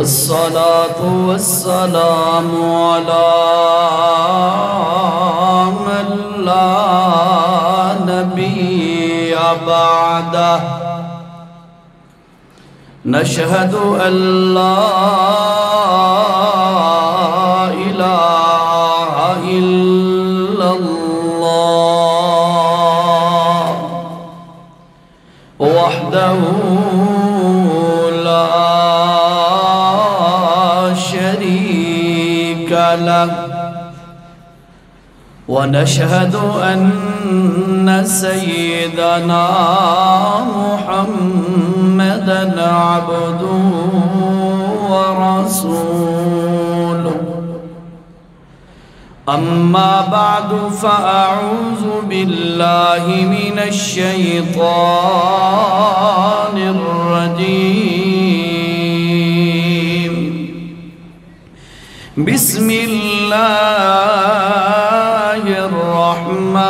والصلاة والسلام على من لا نبي بعده نشهد أن لا إله إلا الله وحده لا شريك له ونشهد أن سيدنا محمدًا عبده ورسوله أما بعد فأعوذ بالله من الشيطان الرجيم بسم الله الرحمن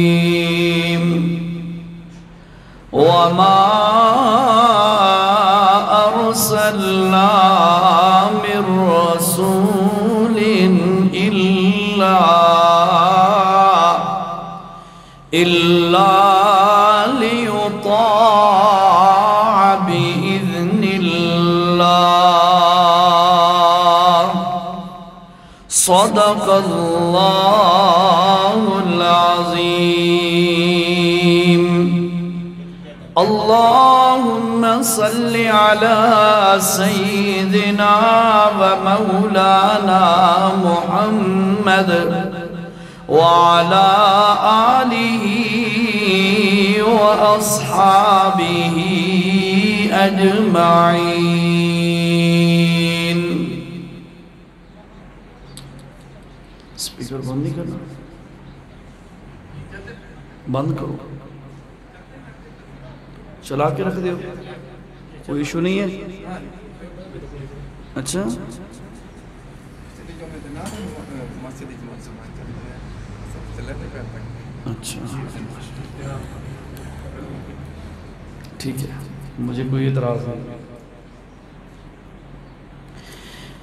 الرحيم وما أرسلنا من رسول إلا ليطاع بإذن الله صدق الله العظيم اللهم صل على سيدنا ومولانا محمد وعلى آله وأصحابه أجمعين سپیکر بند نہیں کرنا بند کرو چلا کے رکھ دیو کوئی ایشو نہیں ہے اچھا اچھا ٹھیک ہے مجھے کوئی اعتراض نہیں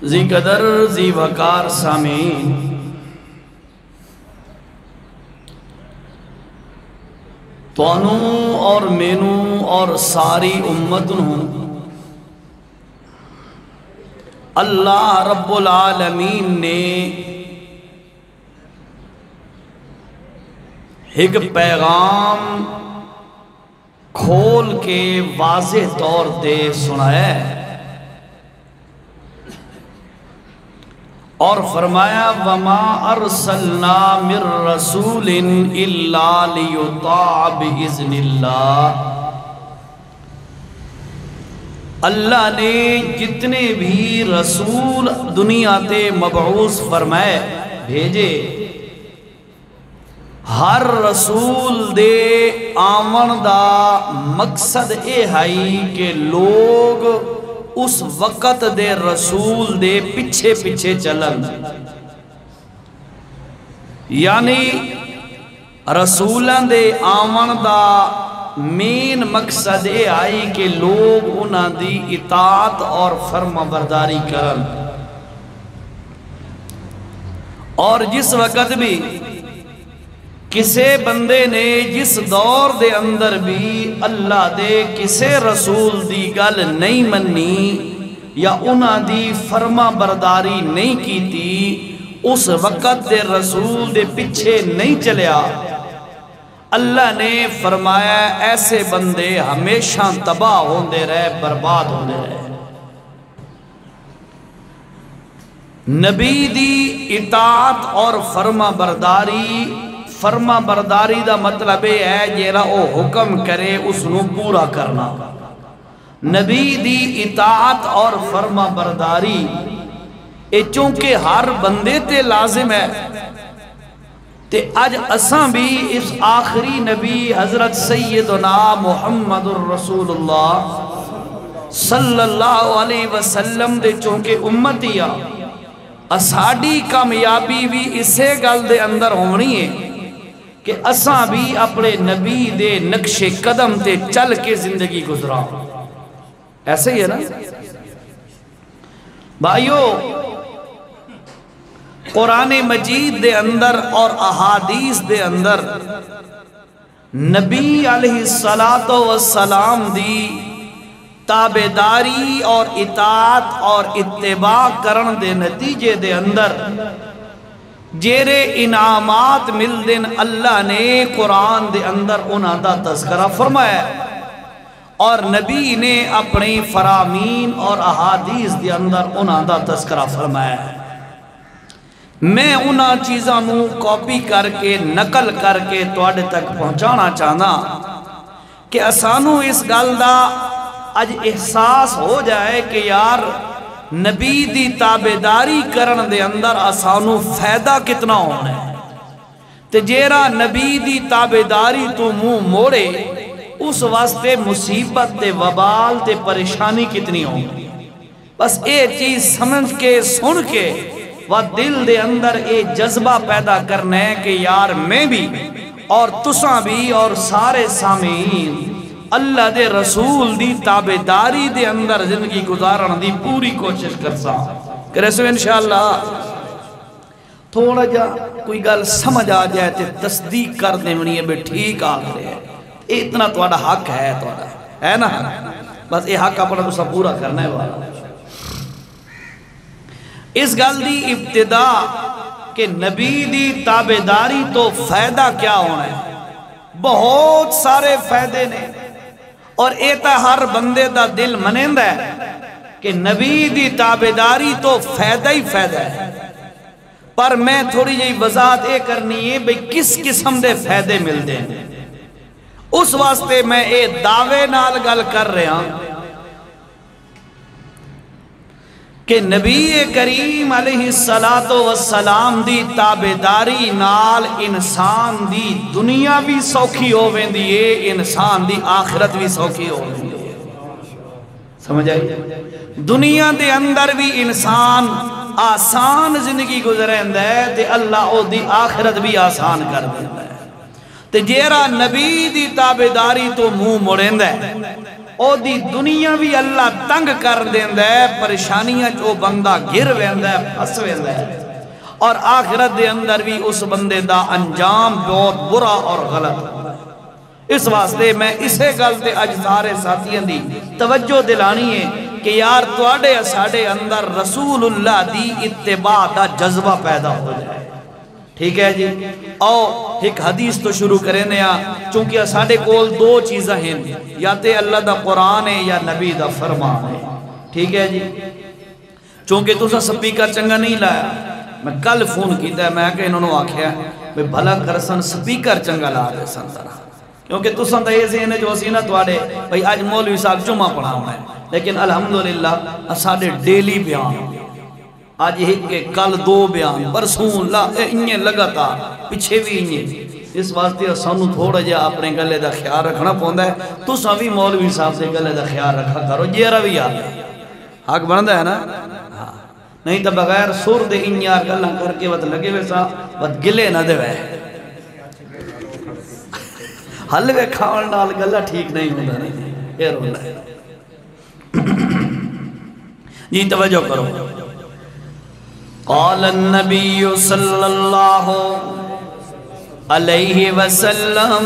ذی قدر ذی وقار سامعین توانوں اور مینوں اور ساری امتوں اللہ رب العالمین نے ایک پیغام کھول کے واضح طور تے سنایا اور فرمایا وَمَا أَرْسَلْنَا مِن رَّسُولٍ إِلَّا لِيُطَاعَ بِإِذْنِ اللَّهِ اللہ نے جتنے بھی رسول دنیا تے مبعوث فرمائے بھیجے ہر رسول دے آمن دا مقصد اے ہائی کہ لوگ اس وقت دے رسول دے پچھے پچھے چلن یعنی رسولان دے آمن دا مین مقصد اے آئی کہ لوگ انہاں دی اطاعت اور فرما برداری کرن اور جس وقت بھی کسے بندے نے جس دور دے اندر بھی اللہ دے کسے رسول دی گل نہیں منی یا انہاں دی فرما برداری نہیں کی تھی اس وقت دے رسول دے پیچھے نہیں چلیا اللہ نے فرمایا ایسے بندے ہمیشہ تباہ ہوندے رہے برباد ہوندے رہے نبی دی اطاعت اور فرما برداری دا مطلب ہے جیرا او حکم کرے اس نو پورا کرنا نبی دی اطاعت اور فرما برداری اے چونکہ ہر بندے تے لازم ہے تے آج اساں بھی اس آخری نبی حضرت سیدنا محمد الرسول اللہ صلی اللہ علیہ وسلم دے چونکہ امتیہ اساڑی کامیابی بھی اسے گل دے اندر ہونی ہے کہ اساں بھی اپنے نبی دے نقش قدم تے چل کے زندگی گزرا. ایسے ہی ہے نا بھائیو. قرآن مجید دے اندر اور احادیث دے اندر نبی علیہ السلام دی تابعداری اور اطاعت اور اتباع کرن دے نتیجے دے اندر جیرے انعامات مل دن اللہ نے قرآن دے اندر انہاں دا تذکرہ فرمایا اور نبی نے اپنی فرامین اور احادیث دے اندر انہاں دا تذکرہ فرمایا. میں انہاں چیزاں نو کاپی کر کے نقل کر کے تواڈے تک پہنچانا چاہنا کہ اسانو اس گل دا اج احساس ہو جائے کہ یار نبی دی تابعداری کرن دے اندر اسانو فائدہ کتنا ہونا ہے تے جیرا نبی دی تابعداری تو منہ موڑے اس واسطے مصیبت تے وبال تے پریشانی کتنی ہوگی. بس اے چیز سمجھ کے سن کے وہ دل دے اندر اے جذبہ پیدا کرنا ہے کہ یار میں بھی اور تساں بھی اور سارے سامعین اللہ دے رسول دی تابعداری دے اندر زندگی گزارن دی پوری کوشش کرسا کرے سو انشاءاللہ. تھوڑا جا کوئی گل سمجھ آ جائے تے تصدیق کر دے منی بے ٹھیک آ گئے اتنا توڑا حق ہے توڑا ہے نا. بس یہ حق اپنا تسا پورا کرنا ہے والا. اس گل دی ابتدا کہ نبی دی تابعداری تو فائدہ کیا ہونا ہے. بہت سارے فائدے نے اور ایتا ہر بندے دا دل منیندہ ہے کہ نبی دی تابعداری تو فائدہ ہی فائدہ ہے. پر میں تھوڑی جی وضاحت یہ کرنی ہے بھئی کس قسم دے فائدے مل دیں. اس واسطے میں اے دعوے نال گل کر رہا ہوں کہ نبی کریم علیہ السلام دی تابعداری نال انسان دی دنیا بھی سوکھی ہو ویندی ہے انسان دی آخرت بھی سوکھی ہو ویندی ہے. سمجھ آئی دنیا دے اندر بھی انسان آسان زندگی گزریندا ہے تے اللہ او دی آخرت بھی آسان کر دیندا ہے. تے جیرا نبی دی تابعداری تو منہ موڑیندا ہے او دی دنیا بھی اللہ تنگ کر دیندا ہے پریشانیاں جو بندہ گر ویندا ہے پھس ویندا ہے اور آخرت دے اندر بھی اس بندے دا انجام بہت برا اور غلط ہے. اس واسطے میں اسے گل تے اج سارے ساتھیاں دی توجہ دلانی ہے کہ یار تواڈے ساڈے اندر رسول اللہ دی اتباع دا جذبہ پیدا ہو جائے. ٹھیک ہے جی. او ایک حدیث تو شروع کریں نیا چونکہ ساڑھے کول دو چیزیں ہیں یا تے اللہ دا قرآن ہے یا نبی دا فرمان ہے. ٹھیک ہے جی. چونکہ تُسا سپیکر چنگا نہیں لایا میں کل فون کیتا ہے میں کہ انہوں نے آکھیا ہے بھلا کرسن سپیکر چنگا لا دے سن طرح کیونکہ تُسا دا یہ ذہن ہے جو سینہ توڑے بھئی آج مولوی صاحب جمعہ پڑھاؤں ہے لیکن الحمدللہ ساڑھے ڈیلی بیان آج ایک کے کل دو بیان برسوں اللہ انہیں لگتا پچھے بھی انہیں. اس واسطے سانو تھوڑا جا اپنے گلے دا خیال رکھنا پوندا ہے. تو ساوی مولوی صاحب سے گلے دا خیال رکھا کرو جیرا بھی آ گیا حق بندا ہے نا. نہیں تو بغیر سر دے انیار گلہ کر کے وقت لگے ویسا وقت گلے نہ دے وے حلوے کھاون نال گلہ ٹھیک نہیں ہوتا نہیں یہ رونا ہے. جی توجہ کرو. قال النبي صلى الله عليه وسلم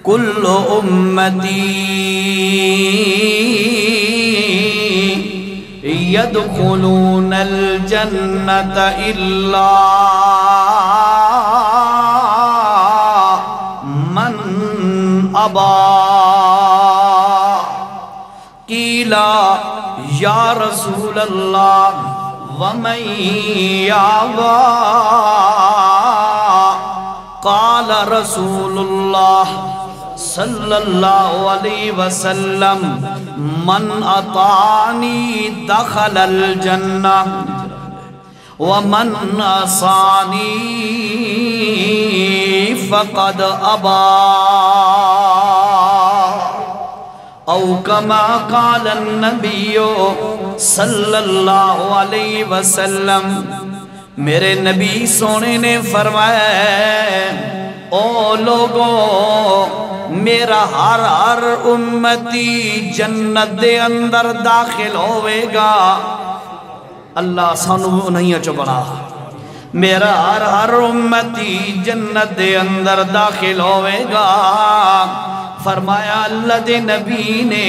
كل أمتي يدخلون الجنة إلا من أبى. قيل يا رسول الله وَمَنْ يَعْوَى قَالَ رَسُولُ اللَّهِ صَلَّى اللَّهُ عَلَيْهِ وَسَلَّمْ مَنْ أَطَاعَنِي دَخَلَ الْجَنَّةِ وَمَنْ عَصَانِي فَقَدْ أَبَى. او کما قال النبی صلی اللہ علیہ وسلم میرے نبی سونے نے فرمایا او لوگوں میرا ہر ہر امتی جنت دے اندر داخل ہوئے گا اللہ سانو نہیں چبڑا میرا ہر ہر امتی جنت دے اندر داخل ہوئے گا فرمایا اللہ دے نبی نے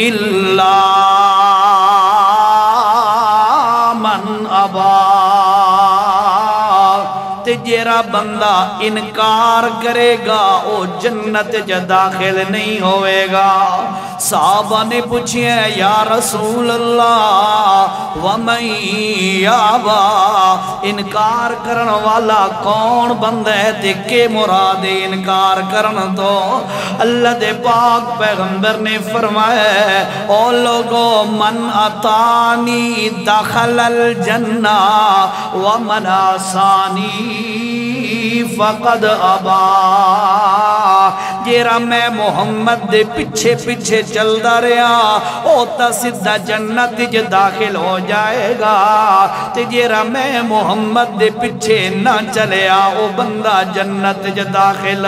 الا من ابا تے جیرا بندہ انکار کرے گا او جنت جا داخل نہیں ہوئے گا صحابہ نے پوچھے یا رسول اللہ وَمَن یابا انکار کرن والا کون بندہ ہے تے کے مراد انکار کرن تو اللہ دے پاک پیغمبر نے فرمایا او لوگو من اتانی دخل الجنہ ومن آسانی فقد ابا جیرا میں محمد دے پچھے پچھے چل دا رہا او تا سدھا جنت جے داخل ہو جائے گا تے جیرا میں محمد دے پچھے نہ چلیا او بندہ جنت جے داخل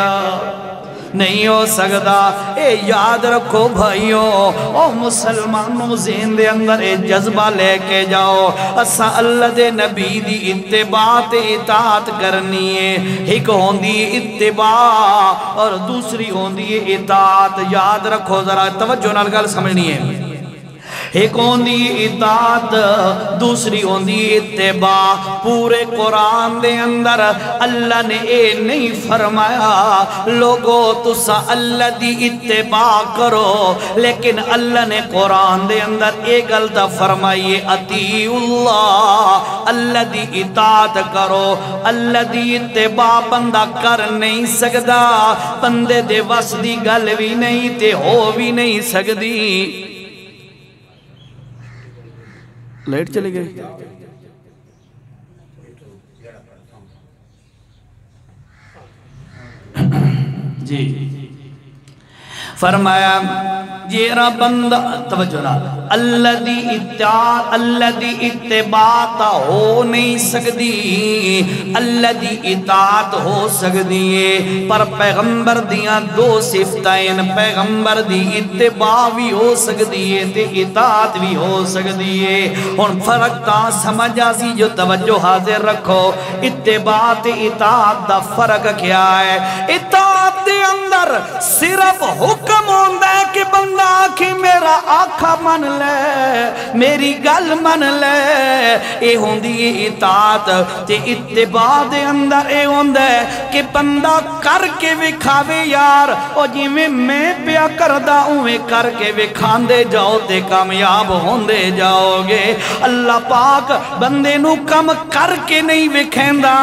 نہیں ہو سکتا اے یاد رکھو بھائیو او مسلمانوں ذہن دے اندر اے جذبہ لے کے جاؤ اسا اللہ دے نبی دی اتباع تے اطاعت کرنی ہے ایک ہوندی اتباع اور دوسری ہوندی اطاعت یاد رکھو ذرا توجہ نال گل سمجھنی ہے ایک ہوندی اطاعت دوسری ہوندی اتباع پورے قرآن دے اندر اللہ نے اے نہیں فرمایا لوگو تسا اللہ دی اتباع کرو لیکن اللہ نے قرآن دے اندر ایک غلطہ فرمائیے اطیعوا اللہ اللہ دی اطاعت کرو اللہ دی اتباع بندہ کر نہیں سکدا بندے دے وس دی گل بھی نہیں تے ہو بھی نہیں سکدی لائٹ چلے گئے جی فرمایا جیرا بندہ توجہ نا اللہ دی اطاعت اللہ دی اتباع تا ہو نہیں سکدی اللہ دی اطاعت ہو سکدی ہے پر پیغمبر دیاں دو صفتائیں پیغمبر دی اتباع بھی ہو سکدی ہے تے اطاعت بھی ہو سکدی ہے ان فرق تا سمجھا سی جو توجہ حاضر رکھو اتباع تے اطاعت دا فرق کیا ہے اطاعت دے اندر صرف حکم ہوندہ ہے کہ بندہ آکھی میرا آقا من لے میری گل من لے اے ہوندی اطاعت تے اتباع دے اندر اے ہوندہ ہے کہ بندہ کر کے وکھاوے یار او جی میں پیا کردہ اوے کر کے وکھاندے جاؤ تے کامیاب ہوندے جاؤ گے اللہ پاک بندے نو کم کر کے نہیں وکھیندہ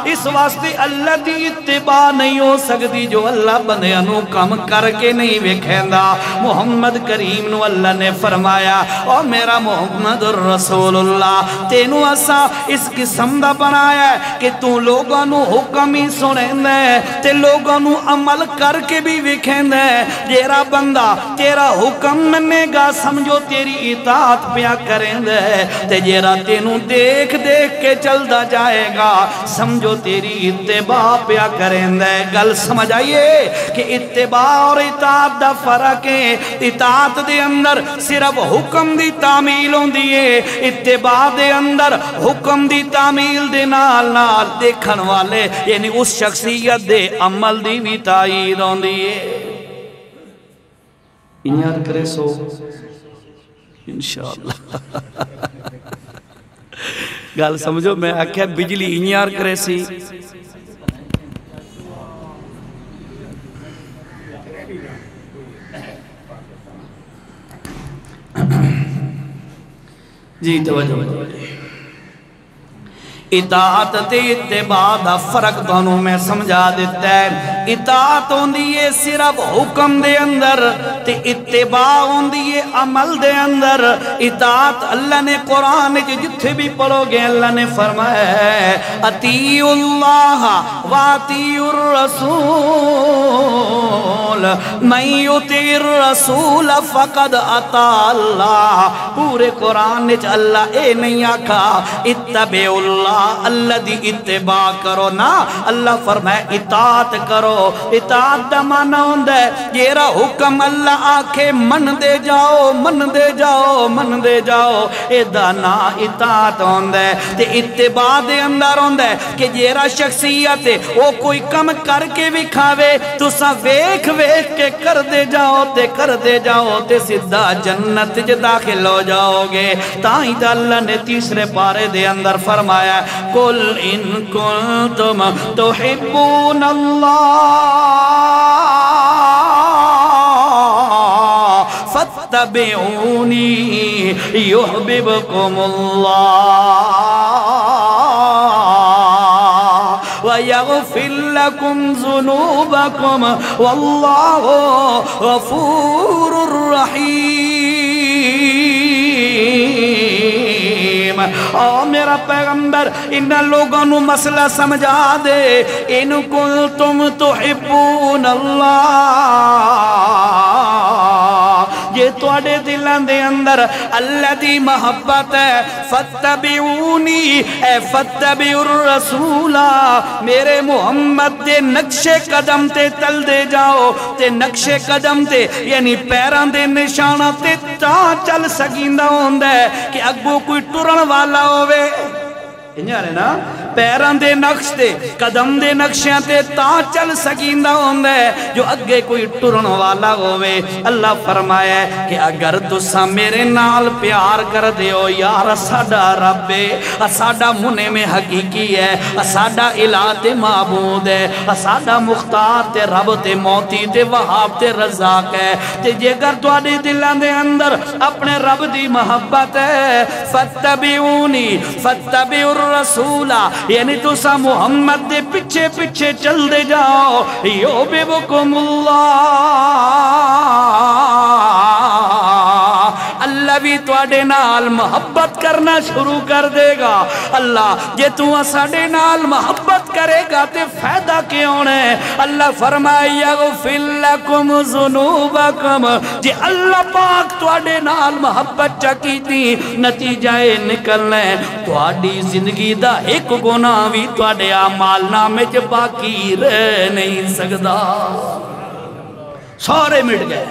اس واسطے اللہ دی اتباع نہیں ہو سکتی جو اللہ بندے نو کم کر کے نہیں وکھیندہ محمد کریم نو اللہ نے فرمایا او میرا محمد الرسول اللہ تینو اسا اس قسم دا بنایا ہے کہ تو لوگوں نو حکم ہی سنیں دے تے لوگوں نو عمل کر کے بھی وکھیں دے جیرا بندہ تیرا حکم منے گا سمجھو تیری اطاعت پیا کریں دے تے جیرا تینو دیکھ دیکھ کے چل دا جائے گا سمجھو تیری اتباع پیا کریں دے گل سمجھ آئیے کہ اتباع اور اطاعت دا فرق ہے اطاعت دے اندر صرف حکم دی تعمیل ہوں دیئے اتباع دے اندر حکم دی تعمیل دے نال نال دیکھن والے یعنی اس شخصیت دے عمل دی بھی تائید ہوں دیئے انیار کرے سو انشاءاللہ گال سمجھو میں آکھیا بجلی انیار کرے سی جی توجہ اطاعت تے اتباع دا فرق دونوں میں سمجھا دیتا ہے اطاعت ہوندی ہے صرف حکم دے اندر تے اتباع ہوندی ہے عمل دے اندر اطاعت اللہ نے قرآن کے جتھے بھی پڑھو گے اللہ نے فرمایا ہے اطیعوا اللہ واطیعوا الرسول من یطیع الرسول فقد اطاع اللہ پورے قرآن نے اللہ اے نہیں آکھا اتبعوا اللہ اللہ دی اتباع کرو نا، اللہ فرمائے اطاعت کرو۔ اطاعت دا معنی ہوندا ہے جیڑا حکم اللہ آکھے من دے جاؤ، من دے جاؤ، من دے جاؤ، اے دا نا اطاعت ہوندا ہے۔ تے اتباع دے اندر ہوندا ہے کہ جیڑا شخصیت ہے وہ کوئی کم کر کے بھی کھاوے تساں ویکھ ویکھ کے کر دے جاؤ تے کر دے جاؤ تے سدھا جنت ج داخل ہو جاؤ گے۔ تائیں تے اللہ نے تیسرے پارے دے اندر فرمایا قل ان کنتم تحبون اللہ فاتبعونی یحببکم اللہ وَيَغْفِرْ لَكُمْ ذُنُوبَكُمْ وَاللَّهُ غَفُورٌ رَحِيمٌ۔ او میرا پیغمبر ان لوگوں نو مسئلہ سمجھا دے، ان کنتم تحبون اللہ، یہ تواڈے دلان دے اندر اللہ دی محبت ہے، فتبعونی اے فتبعوا الرسول، میرے محمد دے نقش قدم تے چل دے جاؤ تے نقش قدم تے یعنی پیران دے نشانہ تے تا چل سکیندہ ہوندہ ہے کہ اگو کوئی ٹرن والا ہوئے انجھارے نا پیران دے نقش تے قدم دے نقشیاں تے تا چل سکیندہ ہوندہ ہے جو اگے کوئی ٹرن والا ہوئے۔ اللہ فرمایا ہے کہ اگر تسا میرے نال پیار کر دے ہو یار ساڑا رب ہے، ساڑا منع میں حقیقی ہے، ساڑا الہ تے معبود ہے، ساڑا مختار تے رب تے موتی تے وہاب تے رزاق ہے، تے جے گر تواڈے دلان دے اندر اپنے رب دی محبت ہے فتبعونی فتبعوا الرسولہ یعنی تسا محمد دے پچھے پچھے چل دے جاؤ، یحببکم اللہ بھی تواڈے نال محبت کرنا شروع کر دے گا۔ اللہ جے تو ساڈے نال محبت کرے گا تے فائدہ کیوں ہے؟ اللہ فرمائے یغفر لکم ذنوبکم، جے اللہ پاک تواڈے نال محبت چکی تھی نتیجہ نکلنا ہے تواڈی زندگی دا ایک گناہ بھی تواڈے اعمال نامے چ باقی رہ نہیں سکدا، سارے مٹ گئے۔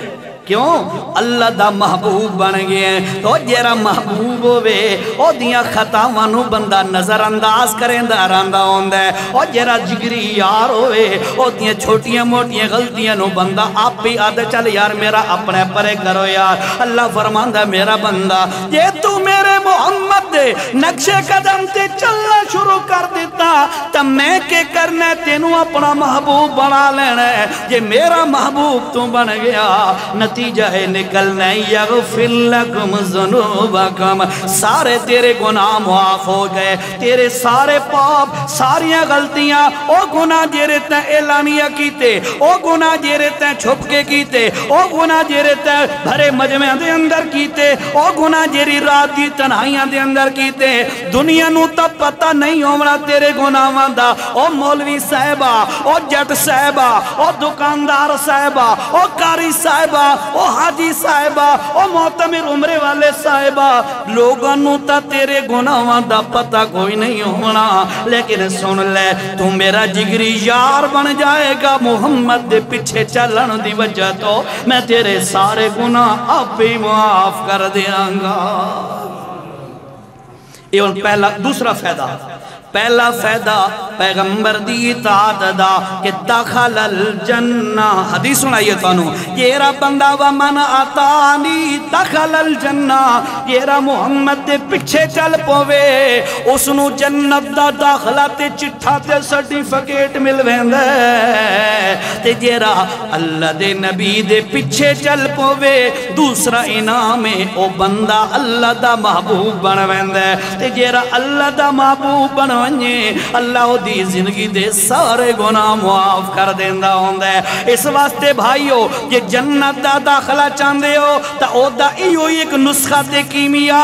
کیوں؟ اللہ دا محبوب بن گئے ہیں۔ تو جیرا محبوب ہوئے او دیاں خطاوانو بندہ نظر انداز کریں دا راندہ ہوندہ ہے، اور جیرا جگری یار ہوئے او دیاں چھوٹیاں موٹیاں غلطیاں نو بندہ آپ بھی آدھے چل یار میرا اپنے پرے کرو یار۔ اللہ فرماندہ میرا بندہ یہ تو میرے محمد دے نقش قدم تے چلنا شروع کر دیتا تب میں کے کرنا تینوں اپنا محبوب بنا لینا ہے۔ یہ میرا محبوب تو بن گیا نتیجہ ہے نکلنا یغفر لکم ذنوبکم، سارے تیرے گناہ معاف ہو گئے، تیرے سارے پاپ ساریاں غلطیاں او گناہ جیرے تے اعلانیہ کیتے، او گناہ جیرے تے چھپ کے کیتے، او گناہ جیرے تے بھرے مجمع دے اندر کیتے، او گناہ جیری رات دی تنہائیاں دے اندر کیتے، دنیا نو تب پتہ نہیں ہونا تیرے گناہ واندہ۔ او مولوی صاحبہ، او جٹ صاحبہ، او دکاندار صاحبہ، او کاری صاحبہ، او حاجی صاحبہ، او معتمر عمرے والے صاحبہ، لوگوں نو تا تیرے گناہاں دا پتہ کوئی نہیں ہونا، لیکن سن لے تو میرا جگری یار بن جائے گا محمد دے پیچھے چلن دی وجہ تو میں تیرے سارے گناہ اب بھی معاف کر دیاں گا۔ یہ پہلا دوسرا فائدہ، پہلا فائدہ پیغمبر دی اطاعت دا کہ دخل الجنہ، حدیث سنائیے تانوں یہ را بندہ ومن آتانی دخل الجنہ، یہ را محمد دے پچھے چل پوے اس نو جنت دا داخلہ تے چٹھا تے سرٹیفکیٹ مل ویندے، تے یہ را اللہ دے نبی دے پچھے چل پوے دوسرا انعام ہے او بندہ اللہ دا محبوب بن ویندے، تے یہ را اللہ دا محبوب بن اللہ دی زندگی دے سارے گناہ معاف کر دیندہ ہوندہ ہے۔ اس واسطے بھائیو یہ جنت دا داخلہ چاندے ہو تا او دا ایو ایک نسخہ تے کیمیا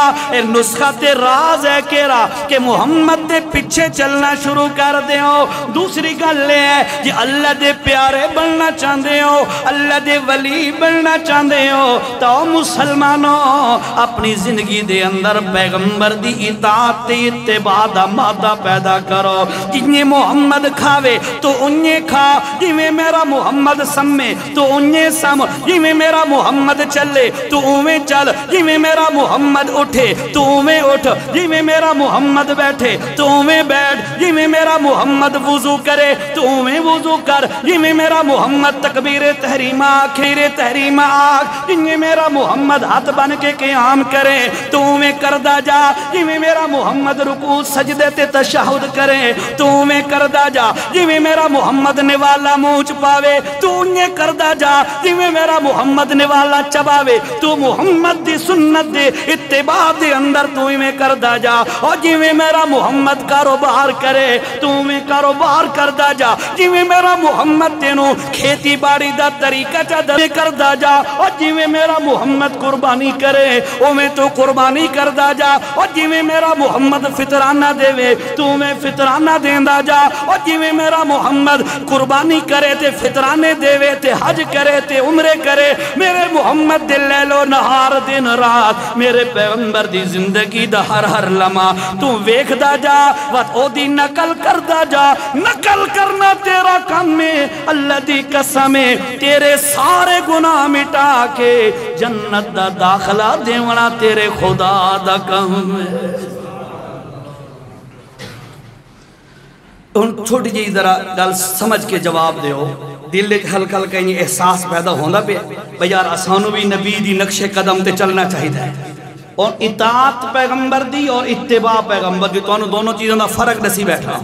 نسخہ تے راز ہے کیرا کہ محمد دے پچھے چلنا شروع کر دے ہو۔ دوسری گلے ہے یہ اللہ دے پیارے بننا چاندے ہو، اللہ دے ولی بننا چاندے ہو تا او مسلمانوں اپنی زندگی دے اندر پیغمبر دی اطاعت تے اتباع دا مادہ پیدا کرو جنہیں محمد کھاوے تو انہیں کھا جنہیں میرا محمد سمے تو انہیں سم جنہیں میرا محمد چلے تو انہیں چل جنہیں میرا محمد اٹھے تو انہیں اٹھ جنہیں میرا محمد بیٹھے تو انہیں بیٹھ جنہیں میرا محمد وضو کرے تو انہیں وضو کر جنہیں میرا محمد تکبیر تحریمہ آخیر تحریمہ آخ جنہیں میرا محمد ہاتھ بن کے قیام کرے تو انہیں کردہ جا جنہیں میرا محمد رکوع سجدے تے تشہد کرے تو انہیں کردہ جا جنہیں میرا محمد نوالا موچ پاوے تو انہیں کردہ جا جنہیں میرا محمد نوالا چباوے تو محمد دی سنت دے اتباع دے اندر تو انہیں کردہ جا اور جنہیں میرا محمد کاروبار کرے تو انہیں کاروبار کردہ جا جنہیں میرا محمد تینوں کھیتی باڑی دا طریقہ چا دے کردہ جا اور جنہیں میرا محمد قربانی کرے انہیں تو قربانی کردہ جا اور جنہیں میرا محمد فطرانہ دے وے تو انہیں فطرانہ دیندہ جا اور جنہیں میرا محمد قربانی کرے تے فطرانے دے وے تے حج کرے تے عمرے کرے میرے محمد دل لیل و نہار دن رات میرے پیغمبر دی زندگی دا ہر لمحہ تو ویکھ دا جا وقت او دی نقل کردہ جا نقل کرنا تیرا کام میں اللہ دی قسمیں تیرے سارے گناہ مٹا کے جنت دا داخلہ دیونا تیرے خدا دا کام ہے ان چھوٹی جی ذرا گل سمجھ کے جواب دے ہو دل ہلکا ہلکا یہ احساس پیدا ہوندہ پہ بھئی یار آسانو بھی نبی دی نقش قدم تے چلنا چاہیے ہے اور اطاعت پیغمبر دی اور اتباع پیغمبر دی تو دونوں چیزوں دا فرق نسی بیٹھا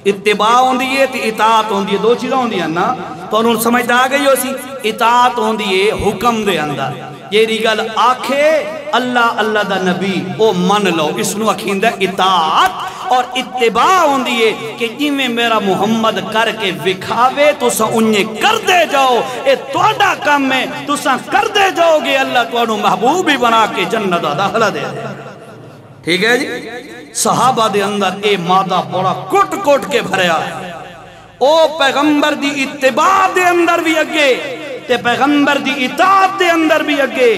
اتباع ہوندی ہے تے اطاعت ہوندی ہے دو چیزیں ہوندی ہیں نا تو انہوں سمجھ دا گئی ہو سی اطاعت ہوندی ہے حکم دے اندر یہ ریگل آکھے اللہ اللہ دا نبی او من لو اس نو اکھیندہ اطاعت اور اتباع ہوندی ہے کہ جنہیں میرا محمد کر کے وکھاوے تو سا انہیں کر دے جاؤ اے توڑا کام میں تو سا کر دے جاؤ گے اللہ تو انہوں محبوبی بنا کے جنت داخلہ دے دے ٹھیک ہے جی صحابہ دے اندر اے مادہ بڑا کٹ کٹ کے بھریا ہے او پیغمبر دی اتباع دے اندر بھی اگے تے پیغمبر دی اطاعت دے اندر بھی اگے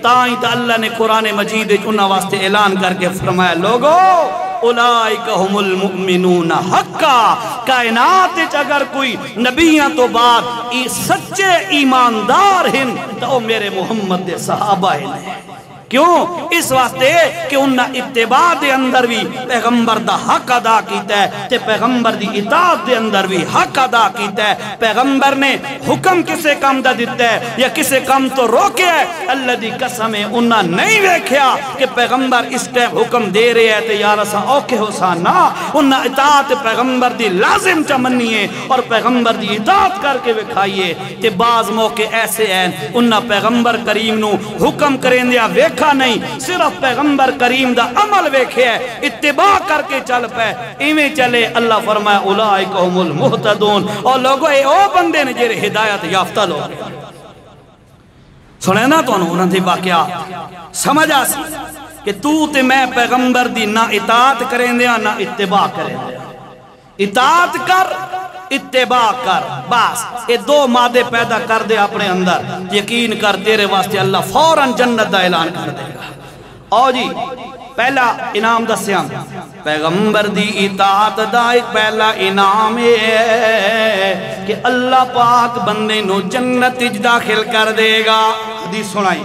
تائیں تا اللہ نے قرآن مجید انہا واسطے اعلان کر کے فرمایا لوگو اولائک ہم المؤمنون حقا کائنات اگر کوئی نبیاں تو بعد سچے ایماندار ہیں تو میرے محمد دے صحابہ ہیں کیوں اس واسطے کہ انہاں اتباع دے اندر بھی پیغمبر دا حق ادا کیتا ہے تے پیغمبر دی اطاعت دے اندر بھی حق ادا کیتا ہے پیغمبر نے حکم کسے کام دا دیتا ہے یا کسے کام تو روکے ہے اللہ دی قسم ہے انہاں نہیں ویکھیا کہ پیغمبر اس ٹائم حکم دے رہے ہیں تے یار اسا اوکے ہو سا نا انہاں اطاعت پیغمبر دی لازم چمنیے اور پیغمبر دی اطاعت کر کے وکھائیے تے بعض موقع ایسے ہیں انہاں پیغمبر کریم نو حکم کریں دیا ویکھا نہیں صرف پیغمبر کریم دا عمل ویکھے ہے اتباع کر کے چل پہ ایمیں چلے اللہ فرمائے اولائک ہم المہتدون اور لوگوں اے او بندے نے جیرے ہدایت یافتہ لوگ سنے نا تو انہوں نے واقعات سمجھ آسی کہ تو تے میں پیغمبر دی نہ اطاعت کریں دیا نہ اتباع کریں دیا اطاعت کر اتباع کر بس یہ دو مادے پیدا کر دے اپنے اندر یقین کر تیرے واسطے اللہ فوراً جنت دا اعلان کر دے گا اور جی پہلا انعام دسیاں پیغمبر دی اطاعت دا ایک پہلا انعام ہے کہ اللہ پاک بندے نو جنت داخل کر دے گا حدیث سنائی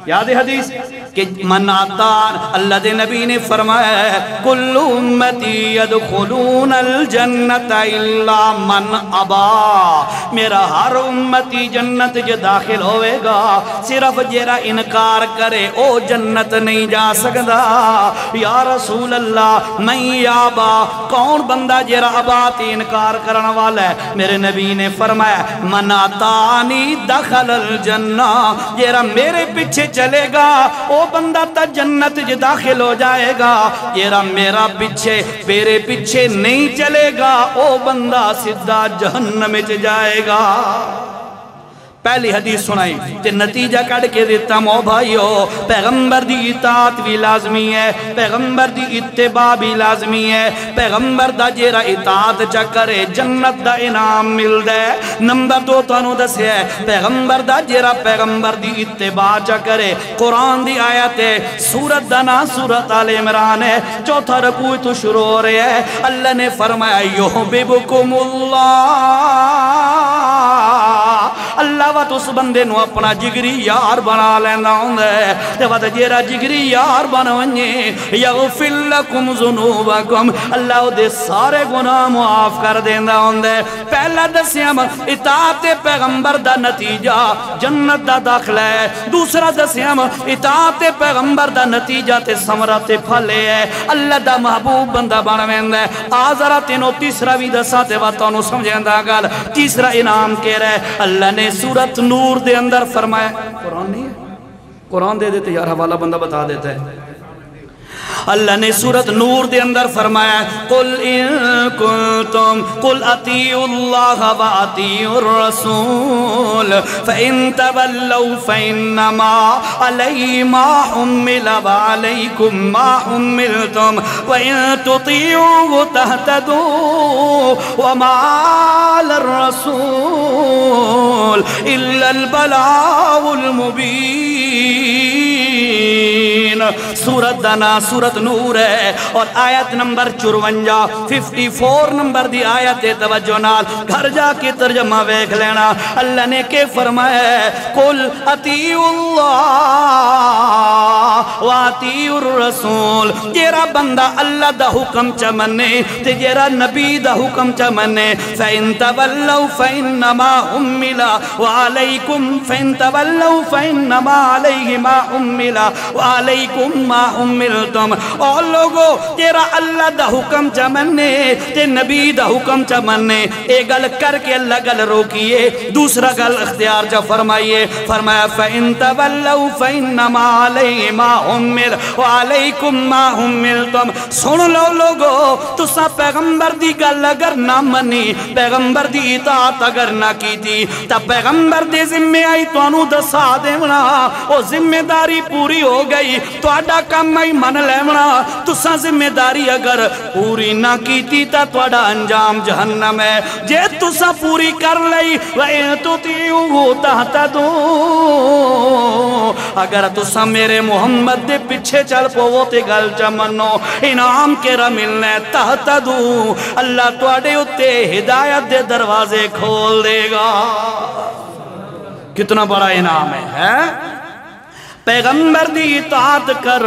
یاد ہے حدیث کہ من آتان اللہ دے نبی نے فرمایا کل امتی یدخلون الجنت الا من ابا میرا ہر امتی جنت جو داخل ہوئے گا صرف جیرا انکار کرے او جنت نہیں جا سکتا یا رسول اللہ میں یابا کون بندہ جیرا اباتی انکار کرنا والا ہے میرے نبی نے فرمایا من آتانی دخل الجنہ جیرا میرے پیچھے چلے گا او بندہ تا جنت جو داخل ہو جائے گا یہ میرا پیچھے میرے پیچھے نہیں چلے گا او بندہ سدھا جہنم میں جائے گا پہلی حدیث سنائی تے نتیجہ کڑ کے دیتا مو بھائیو پیغمبر دی اطاعت بھی لازمی ہے پیغمبر دی اتباع بھی لازمی ہے پیغمبر دا جیرا اطاعت چا کرے جنت دا انعام مل دے نمبر 2 تانو دسے ہے پیغمبر دا جیرا پیغمبر دی اتباع چا کرے قرآن دی آیت ہے سورت دا نا سورت آل عمران ہے چوتھا رکوع تو شروع ہو رہے ہے اللہ نے فرمایا یحببکم اللہ وقت اس بندے نو اپنا جگری یار بنا لینا ہوں دے تے وقت جیرا جگری یار بنوانیے یغفر لکم ذنوبکم اللہ دے سارے گناہ معاف کر دینا ہوں دے پہلا دسیم اطاعت پیغمبر دا نتیجہ جنت دا داخلہ ہے دوسرا دسیم اطاعت پیغمبر دا نتیجہ تے ثمرہ تے پھلے ہے اللہ دا محبوب بندہ بنوین دے آزارہ تینوں تیسرا بھی دسا تے واتانو سمجھیں دا گل تیسرا انعام کے رہے اللہ نے سورت نور دے اندر فرمایا قرآن نہیں ہے قرآن دے دیتے یار حوالہ بندہ بتا دیتا ہے اللہ نے سورت نور دے اندر فرمایا قل ان کنتم قل اطیعوا اللہ و اطیعوا الرسول فإن تولوا فإنما علی ما حمل وعلیکم ما حملتم وإن تطیعوا تهتدوا وما علی الرسول إلا البلاغ المبین سورت دانا سورت نور ہے اور آیت نمبر 54 نمبر دی آیت توجہ نال گھر جا کے ترجمہ ویکھ لینا اللہ نے کہ فرمایا ہے قل اطیعوا اللہ و اطیعوا الرسول جیرا بندہ اللہ دا حکم چا منے تے جیرا نبی دا حکم چا منے فَإِن تَوَلَّوْا فَإِنَّمَا حُمِّلَ وَعَلَيْكُمْ فَإِن تَوَلَّوْا فَإِنَّمَا عَلَيْهِ مَا حُمِّلَ وَعَلَيْكُمْ مَا حُمِّلْتُمْ اور لوگو جیرا اللہ دا حکم چا مننے تے نبی دا حکم چا مننے ایک گل کر کے اللہ گل روکیے دوسرا گل اختیار چا فرمائیے فرمایا فَإِن تَوَلَّوْا فَإِنَّمَا عَلَيْهِ مَا حُمِّلَ وَعَلَيْكُمْ مَا حُمِّلْتُمْ سن لو لوگو تسا پیغمبر دی گل اگر نہ منی پیغمبر دی اطاعت اگر نہ کی تھی تا پیغمبر دے ذمہ آئی تو انو دسا دیونا او ذمہ داری پوری ہو گئی تو اڈا کم آئی من لیونا تسا ذمہ داری اگر پوری نہ کی تھی تا تو اڈا انجام جہنم ہے جے تسا پوری کر لئی وَإِن تُطِيعُوهُ تَهْتَدُوا اگر تسا میرے محمد دے پیچھے چل پوو تے گل چمنو انعام کے را ملنے تَهْتَدُوا اللہ تو اڈے اتے ہدایت دے دروازے کھول دے گا کتنا بڑا انعام ہے پیغمبر دی اطاعت کر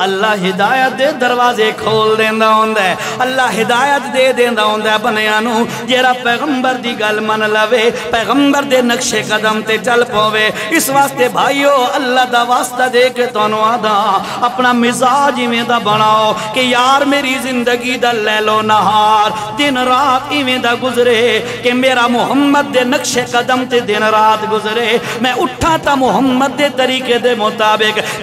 اللہ ہدایت دے دروازے کھول دیندہ ہوندہ ہے اللہ ہدایت دے دیندہ ہوندہ ہے بنیانو جیرا پیغمبر دی گل من لوے پیغمبر دے نقش قدم تے چل پوے اس واسطے بھائیو اللہ دا واسطہ دے کے تونو آدھا اپنا مزاج ایویں دا بناؤ کہ یار میری زندگی دا لیلو نہار دن رات ایویں دا گزرے کہ میرا محمد دے نقش قدم تے دن رات گزرے میں اٹھا تا محمد دے طریقے دے مطابق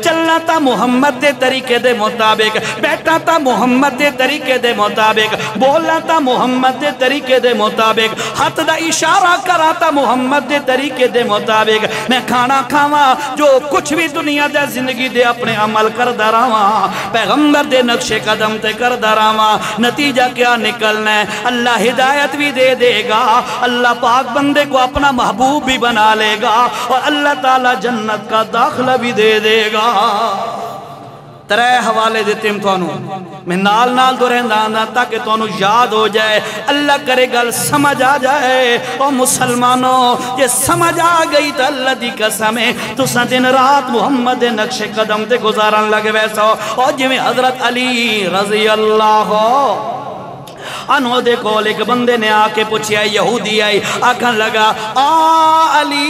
چلنا تا محمد دے طریقے دے مطابق بیٹھا تا محمد دے طریقے دے مطابق بولنا تا محمد دے طریقے دے مطابق ہاتھ دا اشارہ کرا تا محمد دے طریقے دے مطابق میں کھانا کھاواں جو کچھ بھی دنیا دے زندگی دے اپنے عمل کر دراواں پیغمبر دے نقش قدم تے کر دراواں نتیجہ کیا نکلنا ہے اللہ ہدایت بھی دے دے گا اللہ پاک بندے کو اپنا محبوب بھی بنا لے گا اور اللہ تعالی جنت کا داخلہ بھی دے گا ترے حوالے دیتے ہم توانو میں نال نال دو رہندہ آندہ تاکہ توانو یاد ہو جائے اللہ کرے گل سمجھ آ جائے اور مسلمانوں یہ سمجھ آ گئی تا اللہ دی قسمیں تو سا دن رات محمد نقش قدم تے گزارن لگے ویسا اور جی میں حضرت علی رضی اللہ انہو دیکھو ایک بندے نے آ کے پوچھی آئی یہودی آئی آکھن لگا علی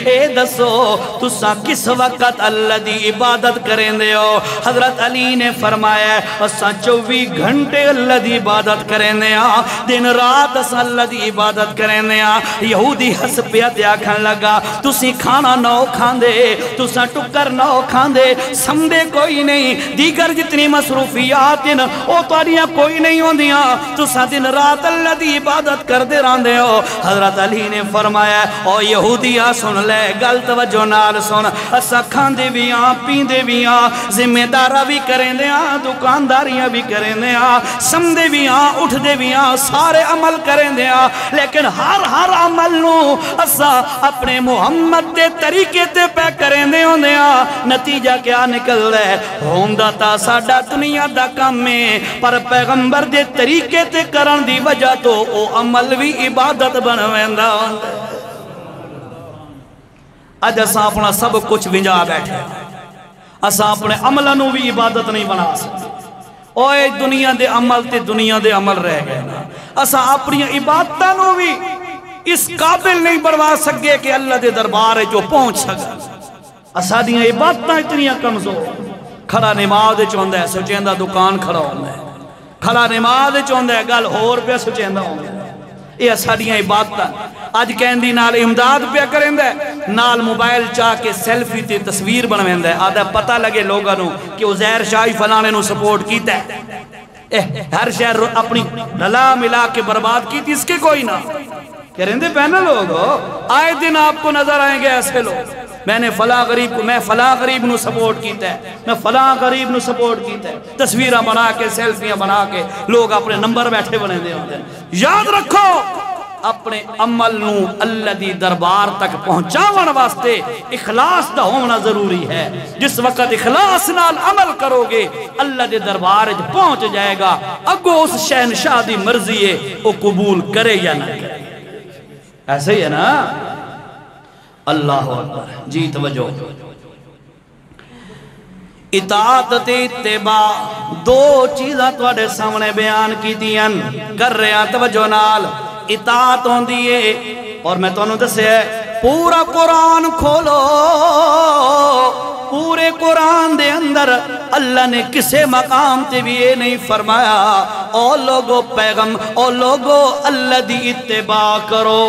اے دسو تسا کس وقت اللہ دی عبادت کریں دے ہو؟ حضرت علی نے فرمایا اسا 24 گھنٹے اللہ دی عبادت کریں دے ہاں، دن رات اسا اللہ دی عبادت کریں دے ہاں۔ یہودی ہس پیا تے آکھن لگا تسی کھانا نہ کھان دے، تسا ٹکر نہ کھان دے، سمدے کوئی نہیں، دیگر جتنی مصروفیات ہیں او تواڈیاں کوئی نہیں ہوندیاں، تسا دن رات اللہ دی عبادت کر دے راندے ہو۔ حضرت علی نے فرمایا او یہودیا سن لے گل توجہ نال سن، اسا کھاندے بھی ہاں پیندے بھی ہاں، ذمہ دارا بھی کریں دے ہاں، دکانداریاں بھی کریں دے ہاں، سمدے بھی ہاں، اٹھ دے بھی ہاں، سارے عمل کریں دے ہاں، لیکن ہر عمل نو اسا اپنے محمد دے طریقے تے پہ کریں دے ہوں دے ہاں۔ نتیجہ کیا نکل رہے ہوندہ تا ساڈا دنیا دا کام میں، پر پیغمبر دے طریقے تے کرن دی وجہ تو او عمل بھی عبادت بنویندا ہوندا۔ اج اساں اپنا سب کچھ ونجا بیٹھے، اساں اپنے عملوں بھی عبادت نہیں بنا سکتے۔ اوے دنیا دے عمل تے دنیا دے عمل رہ گئے نا، اساں اپنی عبادتوں بھی اس قابل نہیں بنوا سکے کہ اللہ دے دربار جو پہنچ سکے۔ اساں دیاں عبادتاں اتنی کمزور، کھڑا نماز چوندا ہے سوچیندا دکان کھڑا ہوندا ہے، کھڑا نماز چوندا ہے گل ہور پہ سوچیندا ہوندا ہے۔ یہ اساڑیاں عبادتاں اج کہندی نال امداد پہ کریندا ہے، نال موبائل چاہ کے سیلفی تے تصویر بنویندا ہے، آدھا پتہ لگے لوگاں نو کہ عزیر شاہی فلانے نو سپورٹ کیتا ہے۔ ہر شہر اپنی رلا ملا کے برباد کی تھی، اس کے کوئی نہ کہندے پہنا لوگ آئے دن آپ کو نظر آئیں گے ایسے لوگ، میں نے فلاں غریب کو، میں فلاں غریب نو سپورٹ کیتا ہے، میں فلاں غریب نو سپورٹ کیتا ہے، تصویرہ بنا کے سیلفیاں بنا کے لوگ اپنے نمبر بیٹھے بنے دے ہوتے ہیں۔ یاد رکھو اپنے عمل نو اللہ دی دربار تک پہنچاون واسطے اخلاص دا ہونا ضروری ہے۔ جس وقت اخلاص نال عمل کرو گے اللہ دے دربار پہنچ جائے گا، اگو اس شہنشاہ دی مرضی ہے وہ قبول کرے یا نہ کرے۔ ایسے ہی ہے نا؟ اللہ اکبر جی توجہ۔ اطاعت تے اتباع دو چیزاں تواڈے سامنے بیان کیتیاں کر رہے ہیں، توجہ نال۔ اطاعت ہوندی ہے اور میں تانوں دسیا پورا قرآن کھولو، پورے قرآن دے اندر اللہ نے کسے مقام تے بھی یہ نہیں فرمایا او لوگو پیغم او لوگو اللہ دی اتباع کرو،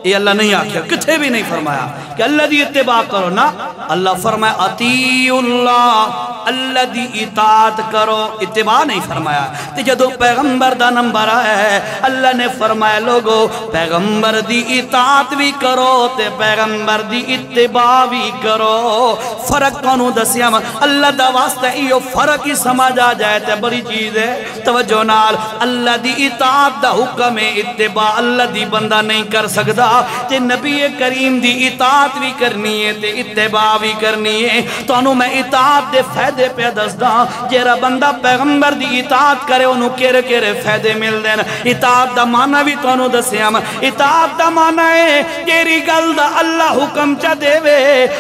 یہ اللہ نہیں آکھیا، کتھے بھی نہیں فرمایا کہ اللہ دی اتباع کرو، نا اللہ فرمایا اطیعوا اللہ، اللہ دی اطاعت کرو، اتباع نہیں فرمایا۔ تے جدو پیغمبر دا نمبر آیا ہے اللہ نے فرمایا لوگو پیغمبر دی اطاعت بھی کرو تے پیغمبر دی اتباع بھی کرو۔ فرق کانو دسیاں اللہ دا واسطہ ایو فرق ہی سمجھ آ جائے تے بڑی چیز ہے، توجہ نال۔ اللہ دی اطاعت دا حکم ہے، اتباع اللہ دی بندہ نہیں کر سکتا، تے نبی کریم دی اطاعت بھی کرنی ہے تے اتباع بھی کرنی ہے۔ تو انہوں میں اطاعت دے فائدے پہ دسدا، جیرا بندہ پیغمبر دی اطاعت کرے انہوں کیرے کیرے فائدے مل دین۔ اطاعت دا معنی بھی تو انہوں دسیاں، اطاعت دا معنی ہے تیری گل دا اللہ حکم چا دے وے،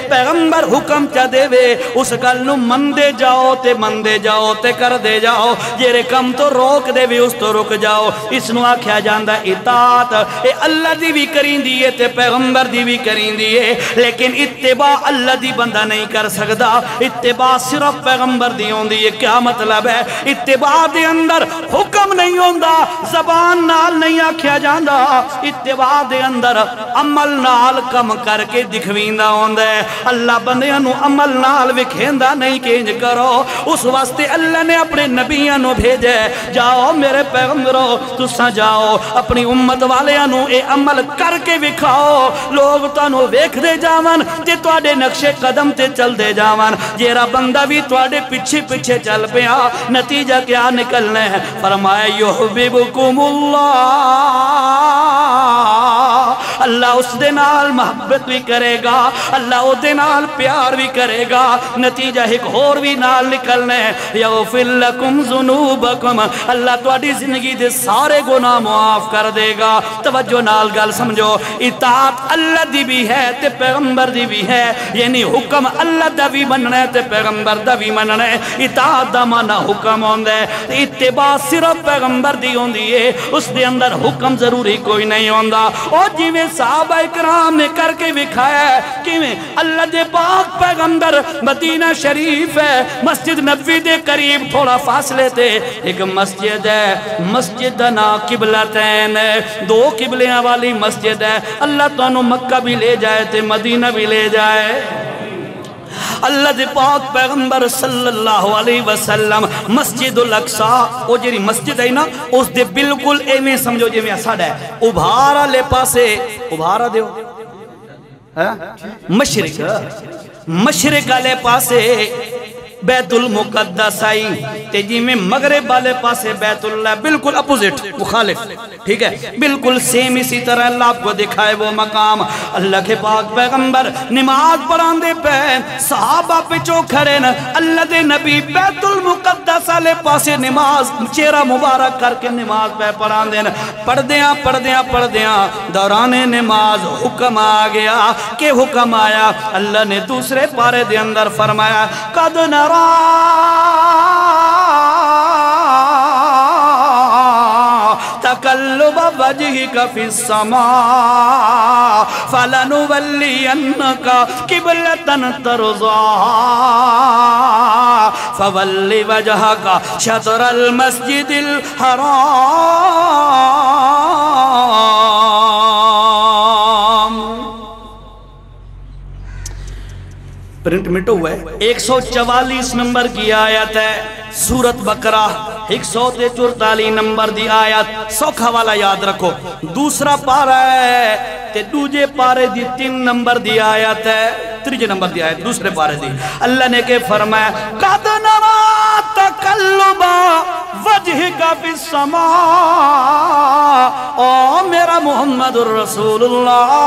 پیغمبر حکم چا دے وے، اس گل نو مندے جاؤ تے کر دے جاؤ، جیرے کم تو روک دے وے اس تو رک جاؤ، اس نو آکھیا جاندہ اطاعت۔ اے اللہ دی بھی کریں دیئے تے پیغمبر دی بھی کریں دیئے، لیکن اتباع اللہ دی بندہ نہیں کر سکتا، اتباع صرف پیغمبر دی ہوں دیئے۔ کیا مطلب ہے؟ اتباع دے اندر حکم نہیں ہوندہ، زبان نال نہیں آکھیا جاندہ، اتباع دے اندر عمل نال کم کر کے دکھویندہ ہوندہ ہے۔ اللہ بندیاں نو عمل نال وکھیندہ نہیں کہ انج کرو، اس واسطے اللہ نے اپنے نبیاں نو بھیجے، جاؤ میرے پیغمبرو تساں جاؤ اپنی امت والیاں نو اے عمل کر کے وکھاؤ، لوگ تانوں ویکھ دے جاون تے تواڈے نقشے قدم تے چل دے جاون۔ جیرا بندہ بھی تواڈے پیچھے پیچھے چل پیا، نتیجہ کیا نکلنا ہے؟ فرمایا یحببکم اللہ، اللہ اس دے نال محبت بھی کرے گا، اللہ او دے نال پیار بھی کرے گا، نتیجہ ایک اور بھی نال نکلنا ہے یغفر لکم ذنوبکم، اللہ تواڈی زندگی دے سارے گناہ معاف کر دے گا۔ توجہ نال گل سمجھو، اطاعت اللہ دی بھی ہے تے پیغمبر دی بھی ہے، یعنی حکم اللہ دا بھی مننا ہے تے پیغمبر دا بھی مننا ہے۔ اطاعت دا معنی حکم ہوندا ہے، اتباع صرف پیغمبر دی ہوندی ہے، اس دے اندر حکم ضروری کوئی نہیں ہوندا۔ او جویں صحابہ اکرام نے کر کے دکھایا ہے کہ اللہ دے پاک پیغمبر مدینہ شریف ہے مسجد نبوی دے قریب تھوڑا فاصلے تے ایک مسجد ہے مسجد نا قبلتین دو قبلیاں والی مسجد ہے اللہ تو انہوں مکہ بھی لے جائے تے مدینہ بھی لے جائے اللہ دے پاک پیغمبر صلی اللہ علیہ وسلم مسجد الاقصیٰ وہ جیری مسجد ہے نا اس دے بالکل ایمیں سمجھو جی میں اساڑ ہے ابھارا لے پاسے ابھارا دیو مشرق لے پاسے بیت المقدس آئی تے جی میں مغرب والے پاسے بیت اللہ بالکل اپوزٹ مخالف ٹھیک ہے بالکل سیم اسی طرح اللہ آپ کو دکھائے وہ مقام اللہ کے پاک پیغمبر نماز پڑھان دے پہ صحابہ پہ چو کھڑے نا اللہ دے نبی بیت المقدس والے پاسے نماز چہرہ مبارک کر کے نماز پہ پڑھان دے نا پڑھ دیاں دوران نماز حکم آ گیا کہ حکم آیا اللہ نے دوسرے پارے دے اندر فرمایا قد نرا تقلب وجهك في السماء فلنولينك قبلة ترضاها فول وجهك شطر المسجد الحرام پرنٹ مٹو ہوئے 144 نمبر کی آیت ہے سورت بقرہ 144 نمبر دی آیت سوکھا والا یاد رکھو دوسرا پارہ ہے تے دوجے پارے دی 3 نمبر دی آیت ہے 3 نمبر دی آیت دوسرے پارے دی اللہ نے کہ فرمایا قد نرا تقلب وجهك في السماء او میرا محمد الرسول اللہ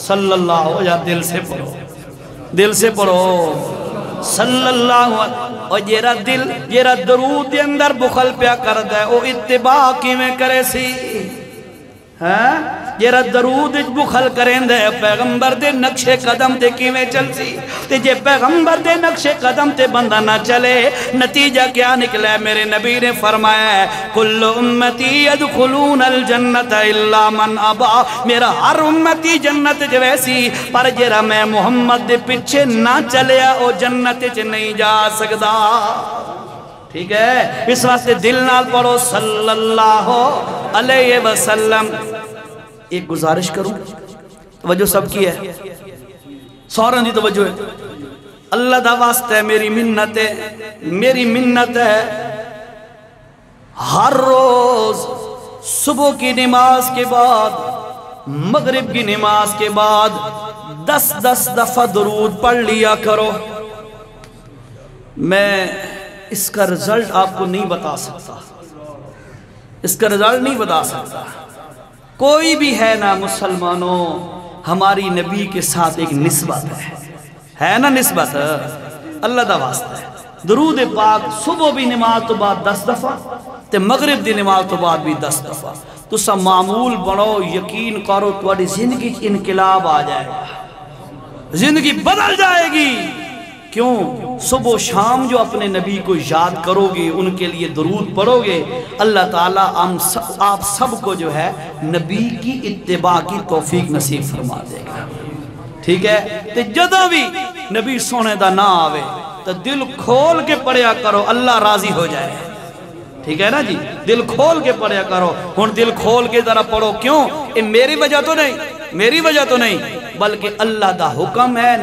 صلی اللہ علیہ وسلم دل سے پڑھو صلی اللہ علیہ اور جیرا درود دے اندر بخل پیا کر دے او اتباع کی میں کرے سی جیرا درود بخل کریں دے پیغمبر دے نقش قدم تے کی میں چل سی تے جے پیغمبر دے نقش قدم تے بندہ نہ چلے نتیجہ کیا نکلے میرے نبی نے فرمایا ہے کل امتی یدخلون الجنت الا من ابا میرا ہر امتی جنت جویسی پر جیرا میں محمد دے پیچھے نہ چلیا او جنت چ نہیں جا سکدا ٹھیک ہے اس واسطے دل نال پڑھو صلی اللہ علیہ وسلم ایک گزارش کروں توجہ سب کی ہے سورن دی توجہ ہے اللہ دا واسطہ ہے میری منت ہے ہر روز صبح کی نماز کے بعد مغرب کی نماز کے بعد 10 دفعہ درود پڑھ لیا کرو میں اس کا رزلٹ آپ کو نہیں بتا سکتا کوئی بھی ہے نا مسلمانوں ہماری نبی کے ساتھ ایک نسبت ہے نا نسبت اللہ دا واسطہ ہے درود پاک صبح بھی نماز تو بعد 10 دفعہ تے مغرب دی نماز تو بعد بھی 10 دفعہ تو سب معمول بڑھو یقین کرو تمہاری زندگی انقلاب آ جائے گا زندگی بدل جائے گی کیوں صبح و شام جو اپنے نبی کو یاد کرو گے ان کے لیے درود پڑھو گے اللہ تعالیٰ آپ سب کو جو ہے نبی کی اتباع کی توفیق نصیب فرما دے گا ٹھیک ہے تو جدہ بھی نبی سونے دا نہ آوے تو دل کھول کے پڑھیا کرو اللہ راضی ہو جائے ٹھیک ہے نا جی دل کھول کے پڑھیا کرو ہن دل کھول کے ذرا پڑھو کیوں یہ میری وجہ تو نہیں بلکہ اللہ دا حکم ہے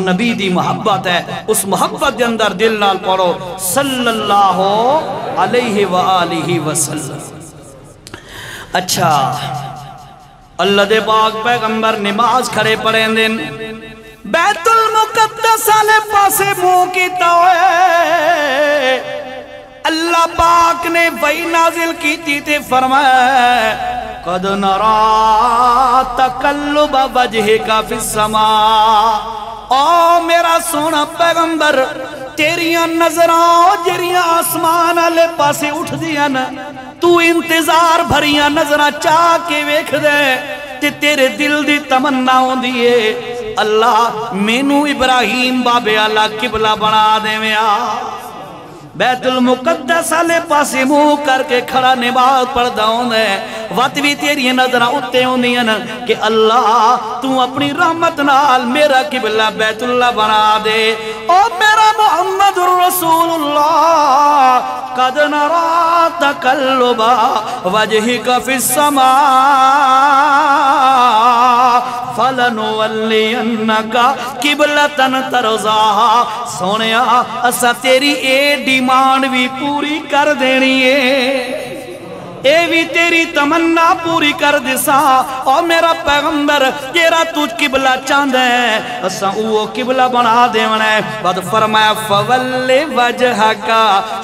نبی دی محبت ہے اس محبت دے اندر دل نال پڑھو صلی اللہ علیہ وآلہ وسلم اچھا اللہ دے پاک پیغمبر نماز کھڑے پڑھیں دن بیت المقدس آلے پاسے منہ کیتا ہوئے اللہ پاک نے وحی نازل کی تے فرمایا قد نرا تقلب وجهك فی السماء او میرا سونا پیغمبر تیریاں نظراں جریاں آسمان آلے پاسے اٹھ دیا نا تو انتظار بھریاں نظراں چاہ کے ویکھ دے تے تیرے دل دی تمنا ہوں دیئے اللہ مینو ابراہیم بابے اللہ قبلہ بنا دے میں بیت المقدس والے پاسے منہ کر کے کھڑا نماز پڑھدا ہوندا ہے وقت بھی تیری نظراں اُتے ہوندیاں کہ اللہ تو اپنی رحمت نال میرا قبلہ بیت اللہ بنا دے او میرا محمد رسول اللہ قد نرى تقلب وجهك في السماء فلنولينك قبلة ترضاها سونیا اسا تیری اے ڈیمانڈ بھی پوری کر دینی ہے اے بھی تیری تمنا پوری کر دیسا اور میرا پیغمبر تیرا تجھ قبلہ چاند ہے اسا وہ قبلہ بنا دیونا ہے بعد فرمایا فَوَلِّ وَجْهَكَ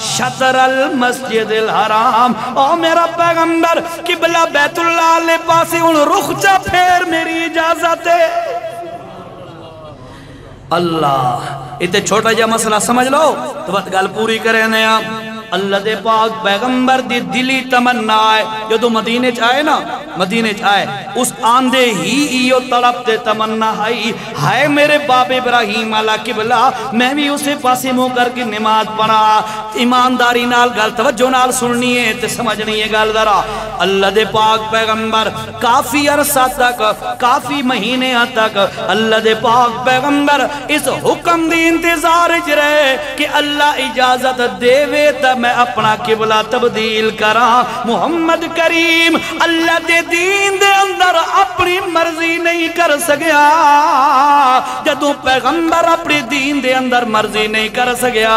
شَطْرَ الْمَسْجِدِ الْحَرَامِ اور میرا پیغمبر قبلہ بیت اللہ لے پاسے ان رخ جا پھیر میری اجازت ہے اللہ اتنے چھوٹا جا مسئلہ سمجھ لو تو بات گل پوری کریں نیا اللہ دے پاک پیغمبر دی دلی تمنا ہے جو تو مدینے چاہے نا مدینے چاہے اس آندے ہی ایو طلب تے تمنا ہے میرے باپ ابراہیم علیہ قبلہ میں بھی اسے پاسے منہ کر کے نماز پڑھا ایمانداری نال گل توجہ نال سننی ہے تے سمجھنی ہے گل ذرا اللہ دے پاک پیغمبر کافی عرصہ تک کافی مہینے تک اللہ دے پاک پیغمبر اس حکم دی انتظار اچ رہے کہ اللہ اجازت دے وے تا میں اپنا قبلہ تبدیل کرا محمد کریم اللہ دے دین دے اندر اپنی مرضی نہیں کر سکیا جدوں پیغمبر اپنی دین دے اندر مرضی نہیں کر سکیا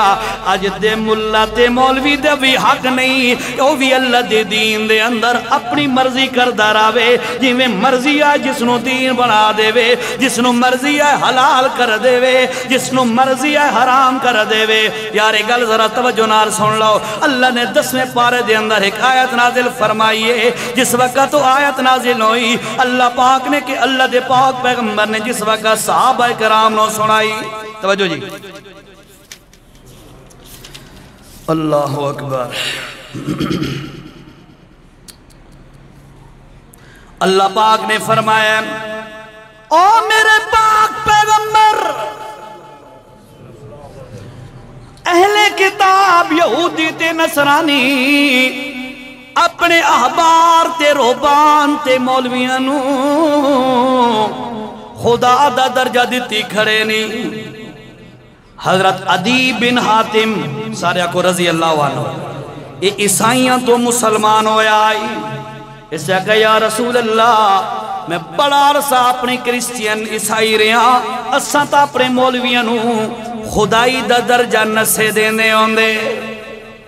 آج دے ملہ تے مولوی دے بھی حق نہیں وہ بھی اللہ دے دین دے اندر اپنی مرضی کر داراوے جی میں مرضی آئے جسنو دین بنا دے وے جسنو مرضی آئے حلال کر دے وے جسنو مرضی آئے حرام کر دے وے یار گل ذرا توجہ نال سن لو اللہ نے 10ویں پارے دے اندر ایک آیت نازل فرمائیے جس وقت تو آیت نازل ہوئی اللہ پاک نے کہ اللہ دے پاک پیغمبر نے جس وقت صحابہ کرام نو سنائی توجہ جی اللہ اکبر اللہ پاک نے فرمایا او میرے پاک پیغمبر اہل کتاب یہودی تے نصرانی اپنے احبار تے روبان تے مولویاں نو خدا دا درجہ دیتی کھڑے نہیں حضرت عدی بن حاتم سارے کو رضی اللہ عنہ یہ عیسائیاں تو مسلمان ہویا آئی اس سے کہا یا رسول اللہ میں بڑا عرصہ اپنے کرسچین عیسائی رہا اساں تا اپنے مولویاں نو خدائی دا درجہ نسے دینے ہوندے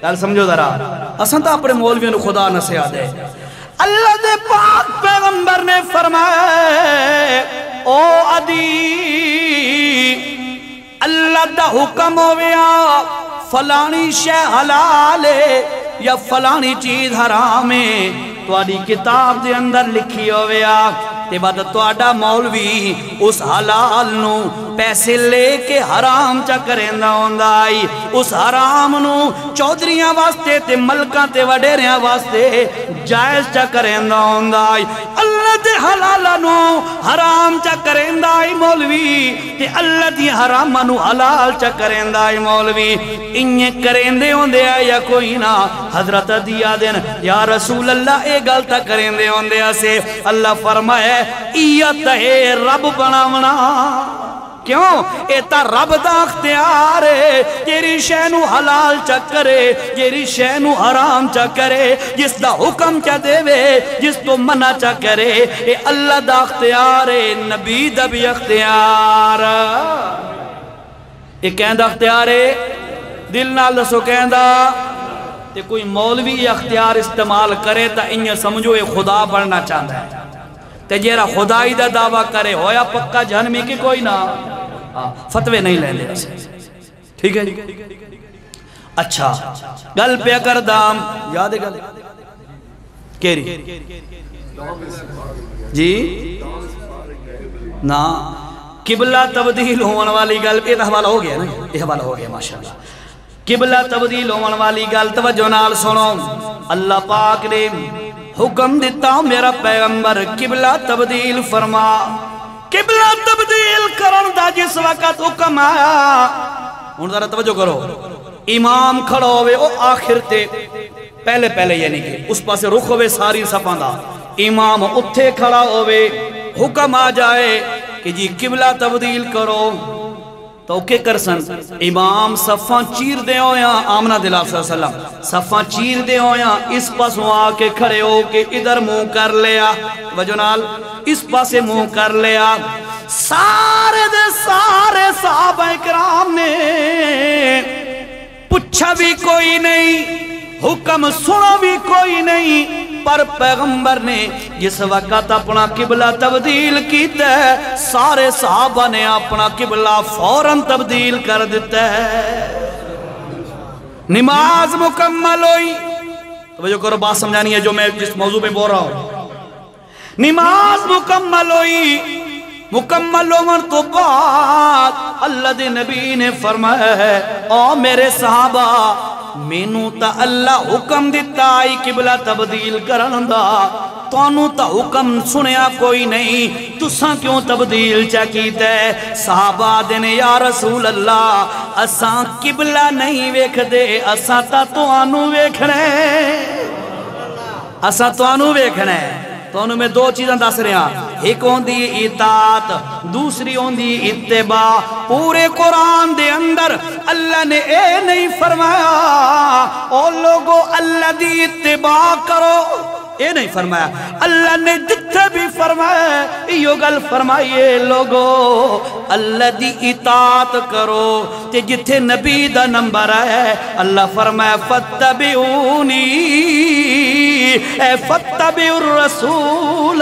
کل سمجھو ذرا اساں تا اپنے مولویوں نے خدا نسے آدے اللہ دے پاک پیغمبر نے فرمایا او عدی اللہ دا حکم ہویا فلانی شے حلال ہے یا فلانی چیز حرام ہے تو آدھی کتاب دے اندر لکھی ہویا تے بعد توڑا مولوی اس حلال نو پیسے لے کے حرام چا کریندا ہوندا آئی اس حرام نو چودریاں واسطے تے ملکاں تے وڈیریاں واسطے جائز چا کریندا ہوندا آئی اللہ دے حلال نو حرام چا کریندا آئی مولوی تے اللہ دی حرام نو حلال چا کریندا آئی مولوی انہیں کریندے ہوندے آئی یا کوئی نہ حضرت دیا دن یا رسول اللہ اے گلتا کریندے ہوندے آسے اللہ فرمائے ایت ہے رب بناونا کیوں ایتا رب دا اختیار ہے تیری شہنو حلال چکرے تیری شہنو حرام چکرے جس دا حکم چا دے وے جس تو منع چکرے اے اللہ دا اختیار ہے نبی دا بھی اختیار اے کہندہ اختیار ہے دل نال دسو کہندہ تے کوئی مولوی اختیار استعمال کرے تا انہیں سمجھو اے خدا بڑھنا چاہتا ہے تے جیرا خدائی دا دعویٰ کرے ہویا پکا جہنمی کی کوئی نہ فتوے نہیں لے لے ٹھیک ہے اچھا گل پہ کر دام یاد ہے گل کیری جی نا قبلہ تبدیل ہونے والی گل پہ حوالہ ہو گیا نا یہ حوالہ ہو گیا ماشاءاللہ قبلہ تبدیل ہونے والی گل توجہ نال سنو اللہ پاک نے حکم دیتا ہوں میرا پیغمبر قبلہ تبدیل فرما قبلہ تبدیل کرن دا جس وقت حکم آیا ان ذرا توجہ کرو امام کھڑا ہوئے او آخر تے پہلے پہلے یعنی کہ اس پاسے رخ ہوئے ساری صفاں دا امام اتھے کھڑا ہوئے حکم آ جائے کہ جی قبلہ تبدیل کرو تو کیا کرسن امام صفاں چیر دے ہویا آمنہ دلہ صلی اللہ علیہ وسلم صفاں چیر دے ہویا اس پاس آ کے کھڑے ہو کے ادھر منہ کر لیا وجنال اس پاسے منہ کر لیا سارے دے سارے صحابہ اکرام نے پوچھا بھی کوئی نہیں حکم سنا بھی کوئی نہیں پر پیغمبر نے جس وقت اپنا قبلہ تبدیل کیتا ہے سارے صحابہ نے اپنا قبلہ فوراً تبدیل کر دیتا ہے نماز مکمل ہوئی توجہ کرو بات سمجھانی ہے جو میں جس موضوع پہ بول رہا ہوں نماز مکمل ہوئی مکمل عمر تو بعد اللہ دے نبی نے فرمایا ہے او میرے صحابہ مینوں تا اللہ حکم دیتا آئی قبلہ تبدیل کرن دا تانوں تا حکم سنیا کوئی نہیں تساں کیوں تبدیل چاکیتا ہے صحابہ دینے یا رسول اللہ اساں قبلہ نہیں ویکھ دے اساں تا توانوں ویکھنے اساں توانوں ویکھنے تو انہوں میں دو چیزیں دس رہے ہیں ایک ہوندی اطاعت دوسری ہوندی اتباع پورے قرآن دے اندر اللہ نے اے نہیں فرمایا او لوگو اللہ دی اتباع کرو اے نہیں فرمایا اللہ نے جتھے بھی فرمایا یہ گل فرمائیے لوگو اللہ دی اطاعت کرو تے جتھے نبی دا نمبر ہے اللہ فرمایا فاتبعونی اے فاتبعوا الرسول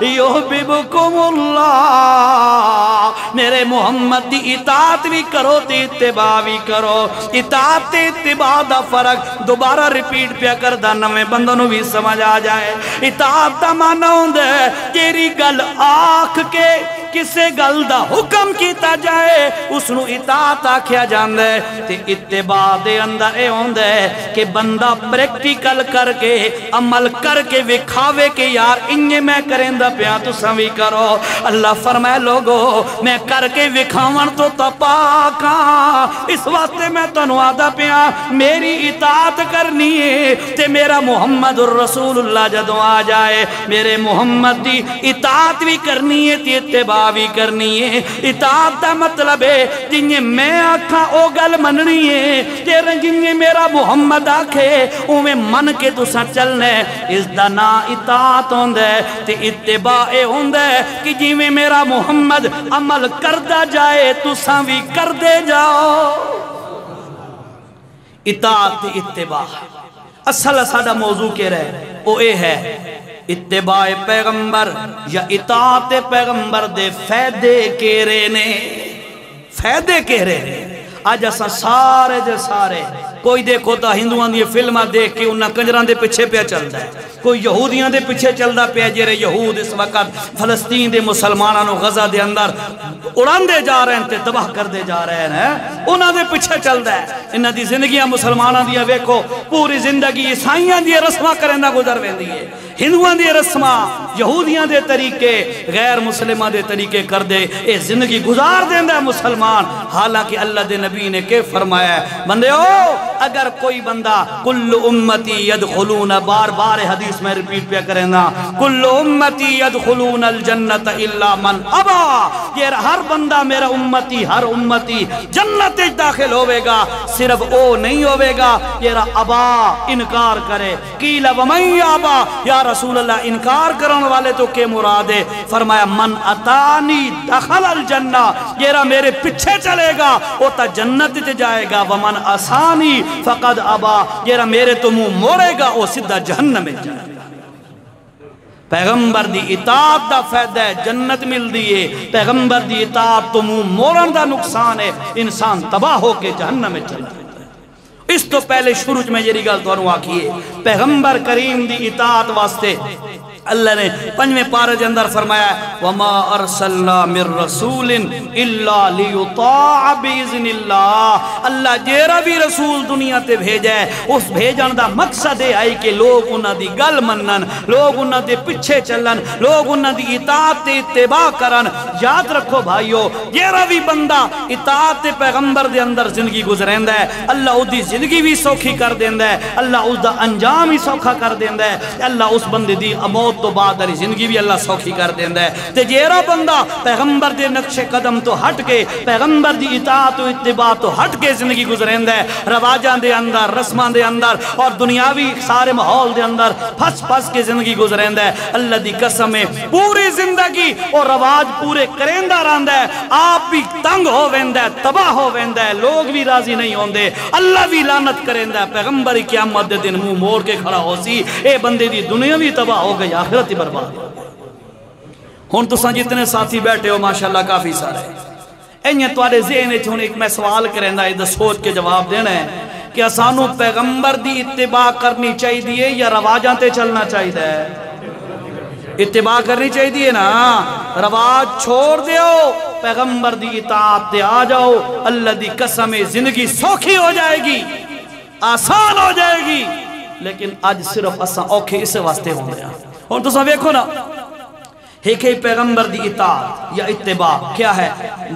یحببکم اللہ میرے محمد دی اطاعت بھی کرو تے اتباع بھی کرو اطاعت تے اتباع دا فرق دوبارہ ریپیٹ پیا کر دا نویں بندوں نو بھی سمجھ آ جائے اطاعت دا معنی ہوندا ہے تیری گل آکھ کے کسے گل دا حکم کیتا جائے اس نو اطاعت آکھیا جاندا ہے تے اتباع دے اندر اے ہوندا ہے کہ بندہ پریکٹیکل کر کے عمل کر کے وکھاوے کہ یار انجے میں کریندا پیا تساں وی کرو اللہ فرمائے لوگو میں کر کے وکھاون تو پاکاں اس واسطے میں تانوں آدا پیا میری اطاعت کرنی ہے تے میرا محمد الرسول اللہ جدوں آ جائے میرے محمد دی اطاعت بھی کرنی ہے تے اتباع بھی کرنی ہے اطاعت دا مطلب ہے جنہیں میں آکھاں او گل مننی ہے تیرے جنہیں میرا محمد آکھے اوہ من کے تساں چلنے اس دا نا اطاعت ہوندہ ہے تے اتباع ہوندہ ہے کہ جنہیں میرا محمد عمل کردہ جائے تساں بھی کر دے جاؤ اطاعت اتباع اصل ساڑا موضوع کے رہے او اے ہے اتباع پیغمبر یا اطاعت پیغمبر دے فیدے کے رہنے فیدے کے رہنے آج ایسا سارے دے سارے کوئی دیکھو تا ہندوان دی فلمہ دیکھ کے انہاں کنجران دے پچھے پہ چلتا ہے کوئی یہودیاں دے پچھے چلتا پہ جیرے یہود اس وقت فلسطین دے مسلمانانو غزہ دے اندر اڑان دے جا رہے ہیں تے تباہ کر دے جا رہے ہیں انہاں دے پچھے چلتا ہے انہاں دی زندگیاں مسلماناں دیا ویکھو پوری زندگی عیسائیاں دی رسمہ کرندہ گزر ویندی ہے ہندوان دی رسمہ یہودیاں دے طریقے غیر مسلمہ دے طریقے کر دے اے زندگی گزار دیندہ ہے مسلمان حالانکہ اللہ دے نبی نے کہ فرمایا ہے بندے اگر کوئی بندہ کل امتی یدخلون بار بار حدیث میں ریپیٹ پیا کریں نا کل امتی یدخلون الجنت الا من ابا یہ ہر بندہ میرا امتی ہر امتی جنت داخل ہوئے گا صرف او نہیں ہوئے گا یہ ابا انکار کرے قیل ومن ابا یا رسول اللہ انکار کرنے والے تو کہ مراد ہے فرمایا من اتانی دخل الجنہ یہ میرے پیچھے چلے گا وہ تا جنت تے جائے گا ومن اسانی فقد ابا یہ میرے تو منہ موڑے گا وہ سدھا جہنم میں جائے گا پیغمبر دی اطاعت دا فائدہ ہے جنت مل دیئے پیغمبر دی اطاعت تو منہ موڑن دا نقصان ہے انسان تباہ ہو کے جہنم میں چل جائے اس تو پہلے شروع میں یہ گل تو آکھیے پیغمبر کریم دی اطاعت واسطے اللہ نے 5ویں پارے دے اندر فرمایا وَمَا أَرْسَلْنَا مِن رَسُولٍ إِلَّا لِيُطَاعَ بِإِذْنِ اللَّهِ اللہ جیرا بھی رسول دنیا تے بھیجا ہے اس بھیجن دا مقصد ہے آئی کہ لوگ انہاں دی گل منن، لوگ انہاں دے پچھے چلن، لوگ انہاں دی اطاعت تے اتباع کرن۔ یاد رکھو بھائیو جیرا بھی بندہ اطاعت پیغمبر دے اندر زندگی گزریندا ہے اللہ اس دی زندگی بھی سوکھی کر دیندا ہے، اللہ اس دا انجام ہی سوکھا کر دیندا ہے، اللہ اس بندے دی موت تو بعد والی زندگی بھی اللہ سوکھی کر دیندا ہے۔ تے جیرا بندہ پیغمبر دے نقش قدم تو ہٹ کے پیغمبر دی اطاعت و اتباع تو ہٹ کے زندگی گزریندا ہے، رواجاں دے اندر، رسماں دے اندر اور دنیاوی سارے ماحول دے اندر پھس کے زندگی گزریندا ہے، اللہ دی قسم ہے پوری زندگی اور رواج پورے کریندا رہندا ہے، آپ بھی تنگ ہو ویندا ہے، تباہ ہو ویندا ہے، لوگ بھی راضی نہیں ہوندے، اللہ بھی لعنت کریندا ہے، پیغمبر قیامت دے دن منہ موڑ کے کھڑا ہو سی، اے بندے دی دنیا بھی تباہ ہو گئی، آخرت ہی برباد ہو گئی۔ ہن تساں جتنے ساتھی بیٹھے ہو ماشاءاللہ کافی سارے اینیاں تواڈے ذہن وچ ہن ایک میں سوال کریندا اے سوچ کے جواب دینا ہے کہ اسانو پیغمبر دی اتباع کرنی چاہیے یا رواجاں تے چلنا چاہیے؟ اتباع کرنی چاہیے نا، رواج چھوڑ دیو، پیغمبر دی اطاعت تے آ جاؤ، اللہ دی قسم زندگی سوکھی ہو جائے گی، آسان ہو جائے گی۔ لیکن آج صرف اساں اوکھے اس واسطے ہوں گے۔ اور تساں ویکھو نا ایک پیغمبر دی اطاعت یا اتباع کیا ہے؟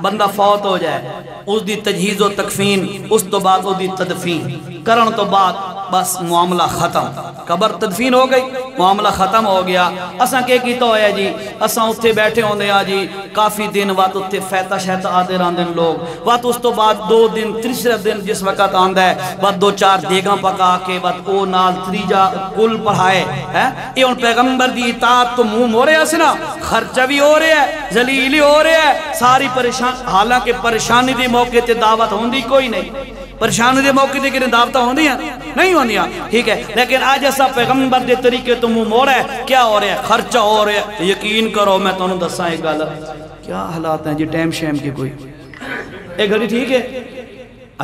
بندہ فوت ہو جائے اس دی تجہیز و تکفین، اس تو بعد اس دی تدفین کرن تو بعد بس معاملہ ختم، قبر تدفین ہو گئی، معاملہ ختم ہو گیا۔ اساں کے کیتا ہویا جی، اساں اتھے بیٹھے ہوندے آ جی کافی دن وقت اتھے فیتا شہتا آتے راندن لوگ، وقت اس تو بعد 2 دن تیسرے دن جس وقت آندا ہے وقت 2-4 دیگاں پکا کے وقت او نال تریجا کل پڑھائے ہیں، یہ ان پیغمبر دی اطاعت تو منہ موڑے اسے نا، خرچہ بھی ہو رہے ہے، ذلیلی ہو رہے ہے، ساری پریشان، حالانکہ پریشانی دی موقع تے دعوت ہوندی کوئی نہیں، پریشانی دے موقع تے کہ دعوتاں ہوندیاں نہیں ہوندیاں، ٹھیک ہے، لیکن آج ایسا پیغمبر دے طریقے تو منہ موڑا ہے، کیا ہو رہا ہے؟ خرچہ ہو رہا ہے۔ یقین کرو میں تو انہوں دساں ایک گل کیا حالات ہیں جی ٹائم شیم کی کوئی ایک گھڑی ٹھیک ہے،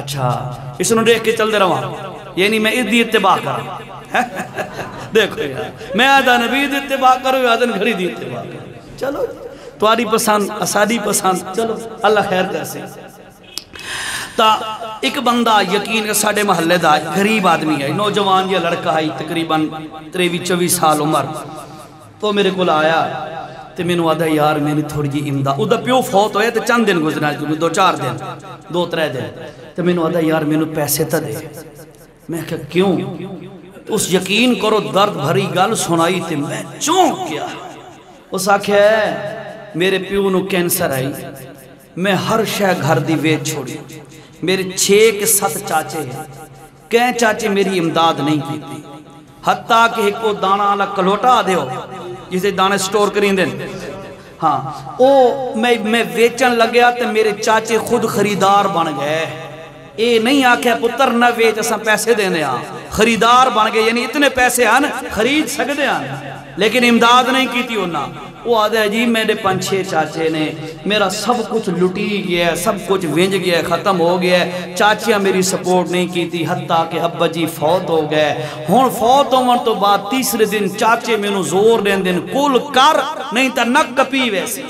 اچھا اس نے دیکھ کے چل دے رہا یعنی میں اس دی اتباع کروں دیکھو یار میں آدھا نبی دی اتباع کروں یا آدھا گھڑی دی اتباع کروں، چلو تواری پسند اسادی پسند، چلو اللہ خیر کر سے۔ تا ایک بندہ یقین ساڑھے محلے دا غریب آدمی ہے، نوجوان یہ لڑکا ہے تقریباً 23-24 سال عمر، تو میرے کو آیا تو میں نے آدھا یار میں نے تھوڑی جی امداد، ادھا پیو فوت ہویا تو چند دن گزرنا 2-4 دن 2-3 دن، تو میں نے آدھا یار میں نے پیسے تا دے، میں کہا کیوں؟ اس یقین کرو درد بھری گل سنائی تھی میں چونک گیا، اس آکھے میرے پیو نو کینسر آئی، میں ہر شے گھر دی ویچ چھوڑی، میرے 6-7 چاچے ہیں، کہیں چاچے میری امداد نہیں کی تھی، حتیٰ کہ ایک کو دانا الگ کلوٹا دے ہو جسے دانے سٹور کریں دیں، ہاں میں ویچن لگیا تو میرے چاچے خود خریدار بن گئے، اے نہیں آکھے پتر نہ ویچ اساں پیسے دینے ہاں، خریدار بن گئے، یعنی اتنے پیسے ہیں خرید سکتے ہیں لیکن امداد نہیں کی تھی انہاں۔ وہ آدھا ہے جی میرے 5-6 چاچے نے میرا سب کچھ لٹی گیا ہے، سب کچھ ونج گیا ہے، ختم ہو گیا ہے، چاچیاں میری سپورٹ نہیں کی تھی، حتیٰ کہ ابا جی فوت ہو گئے، ہون فوت ہونے تو بعد تیسرے دن چاچے میں نو زور دین دن کل کر نہیں تا نک کپی ویسی،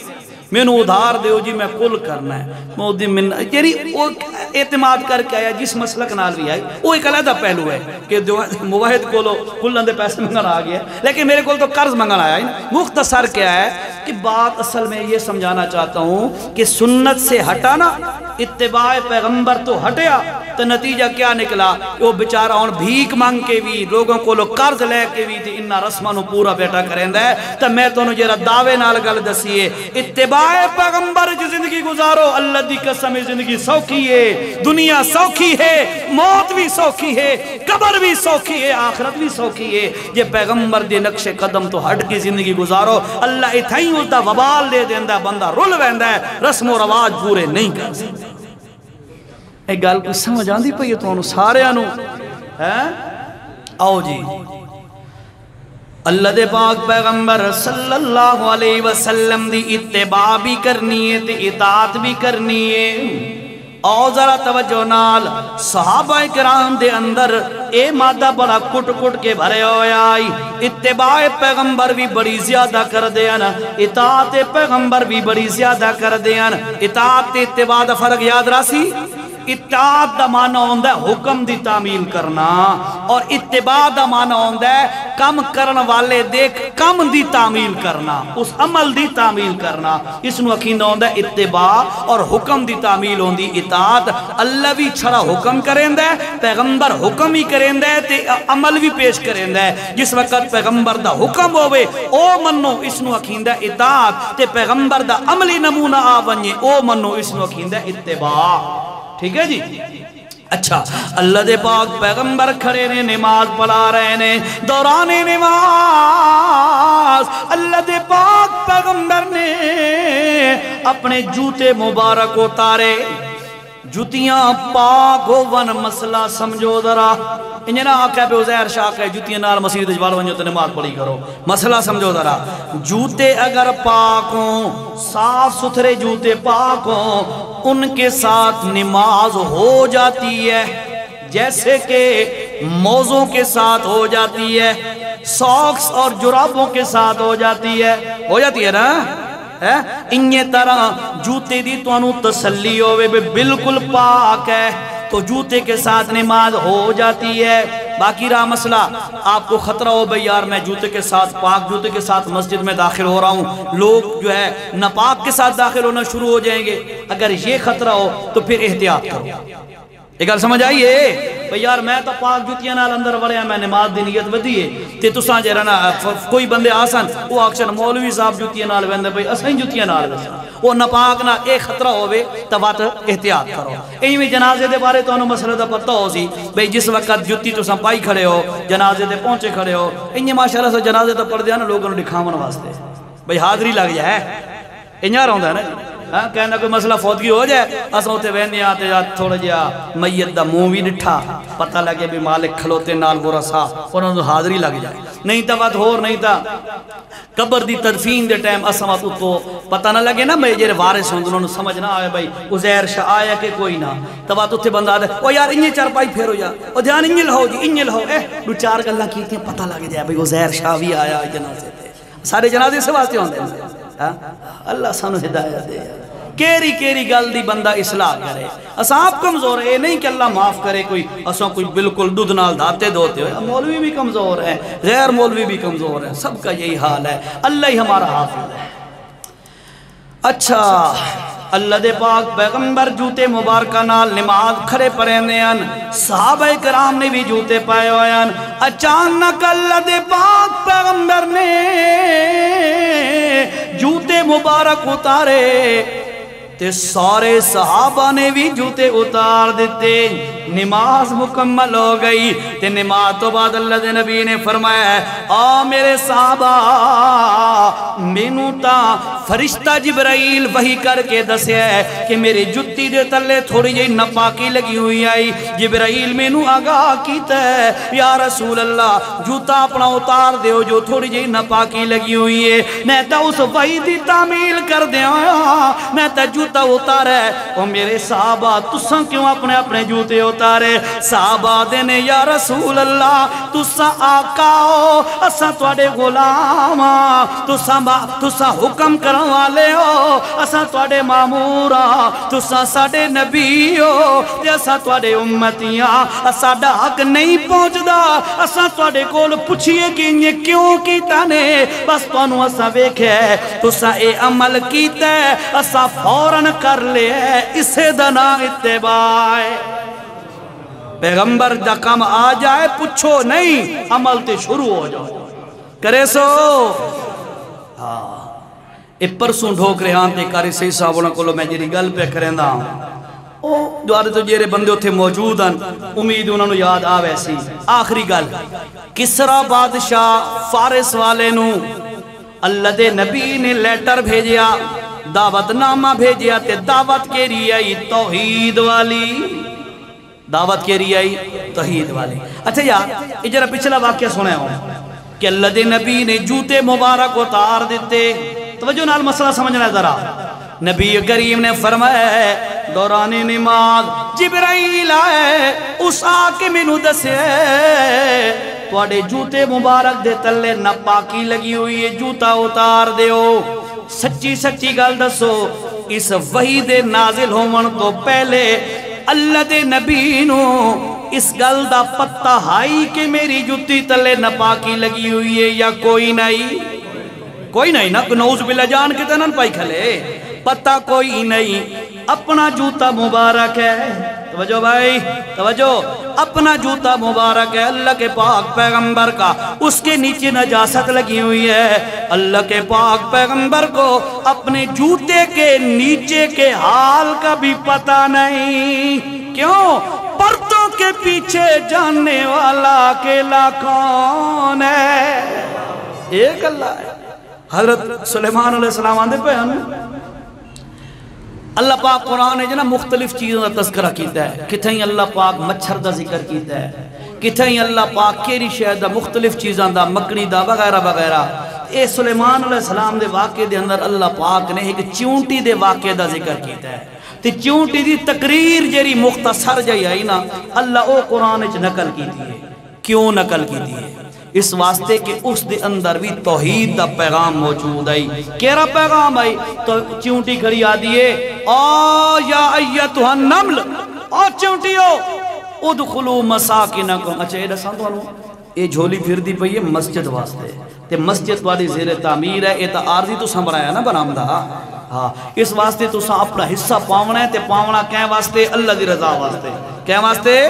میں نو ادھار دیو جی میں کل کرنا ہے، مودی من یعنی وہ اعتماد کر کے آیا جس مسلک نال بھی آئی، وہ ایک علیحدہ پہلو ہے کہ مواحد کو لو کلن دے پیسے منگن آ گیا لیکن میرے کو تو قرض منگن آیا ہے۔ مختصر کیا ہے کہ بات اصل میں یہ سمجھانا چاہتا ہوں کہ سنت سے ہٹانا، اتباع پیغمبر تو ہٹیا تو نتیجہ کیا نکلا؟ وہ بیچارہ ان بھیک مانگ کے بھی لوگوں کو لو قرض لے کے بھی تھی انہا رسمانو پورا بیٹا کریں دے، تو میں تو انہوں جیرہ دعوے نال گل دسیے اتباع پیغمبر کی زندگی گزارو، اللہ دی قسم زندگی سوکھی ہے، دنیا سوکھی ہے، موت بھی سوکھی ہے، قبر بھی سوکھی ہے، آخرت بھی سوکھی ہے، یہ پیغمبر دی نقش قدم تو ہٹ کی زندگی گزارو، اللہ اتھائیں اس دا وبال دے دیندہ بندہ رول ویندہ ہے، رسم و رواج پورے نہیں کر سکتا۔ ایک گال کو سمجھ آن دی پہ یہ تو انہوں سارے آنوں آؤ جی اللہ دے پاک پیغمبر صلی اللہ علیہ وسلم دی اتباع بھی کرنی ہے تے اطاعت بھی کرنی ہے، اور ذرا توجہ نال صحابہ کرام دے اندر اے مادہ بڑا کٹ کٹ کے بھرے ہوئے آئی، اتباع پیغمبر بھی بڑی زیادہ کر دیاں، اطاعت پیغمبر بھی بڑی زیادہ کر دیاں۔ اطاعت اتباع دا فرق یاد راسی؟ اطاعت دا معنی ہوندہ ہے حکم دی تعمیل کرنا، اور اتباع دا معنی ہوندہ ہے کم کرن والے دیکھ کم دی تعمیل کرنا، اس عمل دی تعمیل کرنا۔ اس نو اکھیندہ ہوندہ ہے اتباع اور حکم دی تعمیل ہوندی اطاعت۔ اللہ بھی چھڑا حکم کریں دے، پیغمبر حکم ہی کریں دے تے عمل بھی پیش کریں دے۔ جس وقت پیغمبر دا حکم ہوئے او منو، اس نو اکھیندہ اطاعت، تے پیغمبر دا عملی نمونہ آونجے او منو، اس نو اکھیندہ اتباع۔ ٹھیک ہے جی؟ اچھا، اللہ دے پاک پیغمبر کھڑے نے، نماز پڑھا رہے نے، دوران نماز اللہ دے پاک پیغمبر نے اپنے جوتے مبارک اتارے، جوتیاں پاک ہوون مسئلہ سمجھو ذرا۔ انہیں نہ آقا پہ عزیر شاہ کہ جوتیاں نال مسجد جوال ونجو تو نماز پڑھی کرو، مسئلہ سمجھو ذرا۔ جوتے اگر پاک ہوں، صاف ستھرے جوتے پاک ہوں، ان کے ساتھ نماز ہو جاتی ہے جیسے کہ موزوں کے ساتھ ہو جاتی ہے، ساکس اور جرابوں کے ساتھ ہو جاتی ہے نا؟ انہی طرح جوتے دی تو انہوں تسلی ہوئے بالکل پاک ہے، تو جوتے کے ساتھ نماز ہو جاتی ہے۔ باقی رہا مسئلہ، آپ کو خطرہ ہو بھئی یار میں جوتے کے ساتھ پاک جوتے کے ساتھ مسجد میں داخل ہو رہا ہوں، لوگ جو ہے ناپاک کے ساتھ داخل ہونا شروع ہو جائیں گے۔ اگر یہ خطرہ ہو تو پھر احتیاط کرو۔ ایک گل سمجھ آئیے بھئی یار میں تو پاک جوتیاں نال اندر وڑیا، میں نماز دی نیت ودی ہے تے تساں جے رہنا کوئی بندے آسان وہ آکشن مولوی صاحب جوتیاں نال ویندے بھئی اسیں جوتیاں نال ویندے وہ ناپاک نہ ایک خطرہ ہوئے تبات احتیاط کرو۔ ایویں جنازے دے بارے تو انہوں مسئلہ دا پتہ ہو سی بھئی جس وقت جوتی تساں پائی کھڑے ہو، جنازے دے پہنچے کھڑے ہو، انہیں ماشاءاللہ سے جنازے تو پڑھ دیا نا لوگوں نے دکھاون واسطے بھئی حاضری لگ جائے، انہیں رہوں ہے نا کہنا کوئی مسئلہ فوتگی ہو جائے، اساں ہوتے ویندے آتے یا تھوڑا جیا میت دا منہ بھی ڈٹھا پتہ لگے بھی مالک کھلوتے نال برا سا انہوں نے حاضری لگ جائے۔ نہیں تا بات ہور نہیں تا قبر دی تدفین دے ٹائم اساں تو پتہ نہ لگے نا میں جے وارث ہوندے انہوں نے سمجھ نہ آئے بھائی عزیر شاہ آیا کہ کوئی نہ، تب اتھے بندہ آدھے او یار انہیں چارپائی پھیرو یا او دھیان انہیں لہو جی انہیں لہو دو چار گلہ کیتے ہیں پتہ لگ جائے بھائی عزیر شاہ بھی آیا جنازے تے، سارے جنازے سے واسطے ہوندے ہیں۔ اللہ سانو ہدایت دے، کیری گل دی بندہ اصلاح کرے۔ اساں آپ کمزور ہے، نہیں کہ اللہ معاف کرے کوئی اساں کوئی بالکل دودھ نال دھاتے دھوتے ہوئے، مولوی بھی کمزور ہے، غیر مولوی بھی کمزور ہے، سب کا یہی حال ہے، اللہ ہی ہمارا حافظ ہے۔ اچھا، اللہ دے پاک پیغمبر جوتے مبارکہ نال نماز کھڑے پڑھنے ہیں، صحابہ کرام نے بھی جوتے پائے ہوئے ہیں۔ اچانک اللہ دے پاک پیغمبر نے جوتے مبارک اتارے تے سارے صحابہ نے بھی جوتے اتار دیتے، نماز مکمل ہو گئی تے نماز تو بعد اللہ دے نبی نے فرمایا ہے آ میرے صحابہ مینوں تا فرشتہ جبرائیل وحی کر کے دسیا ہے کہ میری جتی دے تلے تھوڑی جی نپاکی لگی ہوئی آئی، جبرائیل مینوں آگاہ کیتا ہے یا رسول اللہ جوتا اپنا اتار دیو جو تھوڑی جی نپاکی لگی ہوئی ہے، میں تا اس وحی دی تعمیل کر دیا، میں تا جوتا اتارے اور میرے صحابہ تساں کیوں اپنے اپنے جوتے اتارے؟ صحابہ دینے یا رسول اللہ تساں آقا ہو اساں تواڈے غلام تساں حکم کرن والے ہو اساں تواڈے مامور تساں ساڈے نبی ہو تے اساں تواڈے امتیاں، ساڈا حق نہیں پہنچدا اساں تواڈے کول پوچھیے کہ یہ کیوں کیتا نے؟ بس تانوں اساں ویکھیا تساں اے عمل کیتا ہے اساں فوراً کر لے، اسے دنا اتباع پیغمبر دا کام آ جائے پچھو نہیں عمل تے شروع ہو جاؤ کرے سو۔ اے پرسوں ڈھوک رہے ہاں تے کاری صحیح صاحبوں کو لو میں جیری گل پہ کریں دا او دوارے تو جیرے بندے ہوتے موجود ہیں امید انہوں نے یاد آوے سی۔ آخری گل کسرا بادشاہ فارس والے نو اللہ دے نبی نے لیٹر بھیجیا، دعوت نامہ بھیجیا تے دعوت کے ریائی توحید والی، دعوت کے ریائی توحید والی۔ اچھا یار یہ جرہ پچھلا واقعہ سنے ہوں کہ اللہ دے نبی نے جوتے مبارک اتار دیتے، توجہ نال مسئلہ سمجھنا ہے ذرا۔ نبی کریم نے فرمایا ہے دوران نماز جبرائیل آئے اس آکے میں نو دسے توڑے جوتے مبارک دے تلے نپاکی لگی ہوئی ہے جوتا اتار دیو سچی سچی گل دسو اس وحی دے نازل ہومن تو پہلے اللہ دے نبی نو اس گل دا پتہ ہائی کہ میری جوتی تلے نپاکی لگی ہوئی ہے یا کوئی نہیں نا نعوذ باللہ جان کے تنن پائی کھلے پتہ کوئی نہیں اپنا جوتا مبارک ہے توجہ بھائی توجہ اپنا جوتا مبارک ہے اللہ کے پاک پیغمبر کا اس کے نیچے نجاست لگی ہوئی ہے اللہ کے پاک پیغمبر کو اپنے جوتے کے نیچے کے حال کا بھی پتہ نہیں کیوں پرتوں کے پیچھے جاننے والا اکیلا کون ہے ایک اللہ ہے حضرت سلیمان علیہ السلام آندے پہ اللہ پاک قرآن ہے جنا مختلف چیزوں کا تذکرہ کیتا ہے کتھیں اللہ پاک مچھر دا ذکر کیتا ہے کتھیں اللہ پاک کیری شہد دا مختلف چیزوں دا مکڑی دا وغیرہ وغیرہ اے سلیمان علیہ السلام دے واقعے دے اندر اللہ پاک نے ایک چونٹی دے واقعے دا ذکر کیتا ہے تے چونٹی دی تقریر جیری مختصر جائی آئی نا اللہ او قرآن اچ نقل کیتی ہے کیوں نقل کیتی ہے اس واسطے کہ اس دے اندر بھی توحید دا پیغام موجود آئی کیرا پیغام آئی تو چونٹی کھڑی آدیے یا ایتھا النمل چونٹیو ادخلوا مساکنکم اچھا یہ دساں تو یہ جھولی پھر دی پئی ہے مسجد واسطے تے مسجد والی زیر تعمیر ہے یہ تا عارضی تو سنبھرایا نا بنامدہ ہاں اس واسطے تو سا اپنا حصہ پاونا ہے تے پاونا کہیں واسطے اللہ دی رضا واسطے کہیں واسطے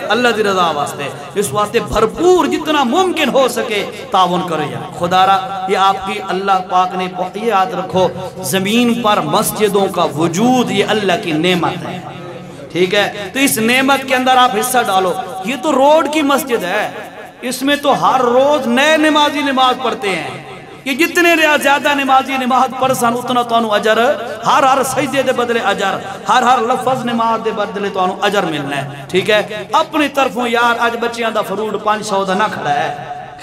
اللہ دی رضا واسطے اس واسطے بھرپور جتنا ممکن ہو سکے تعاون کرے جائے خدا را یہ آپ کی اللہ پاک نے یہ یاد رکھو زمین پر مسجدوں کا وجود یہ اللہ کی نعمت ہے ٹھیک ہے تو اس نعمت کے اندر آپ حصہ ڈالو یہ تو روڈ کی مسجد ہے اس میں تو ہر روز نئے نمازی نماز پڑھتے ہیں کہ جتنے زیادہ نمازی نماز پڑھسان اتنا تو انہوں اجر ہر سجدے دے بدلے اجر ہر لفظ نماز دے بدلے تو انہوں اجر ملنا ہے ٹھیک ہے اپنی طرفوں یار آج بچیاں دا فروٹ 500 دا نہ کھڑا ہے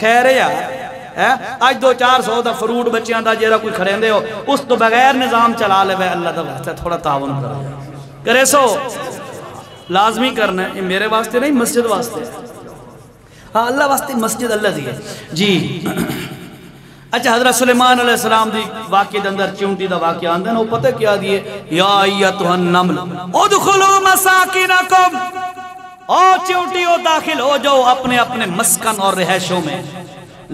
خیر ہے یار آج 200-400 دا فروٹ بچیاں دا جیرا کوئی کھڑیں دے ہو اس تو بغیر نظام چلا لے وے اللہ دا واسطہ تھوڑا تعاون کرے سو لازمی کرنا ہے یہ میرے واسطے نہیں مسجد واسطے ہاں اللہ واسطے مسجد اللہ دی ہے جی اچھا حضرت سلیمان علیہ السلام دی واقعی دے اندر چونٹی دا واقعہ آندے نا وہ پتہ کیا دیئے یا ایتھا النمل ادخلوا مساکنکم او چونٹیوں داخل ہو جاؤ اپنے اپنے مسکن اور رہائشوں میں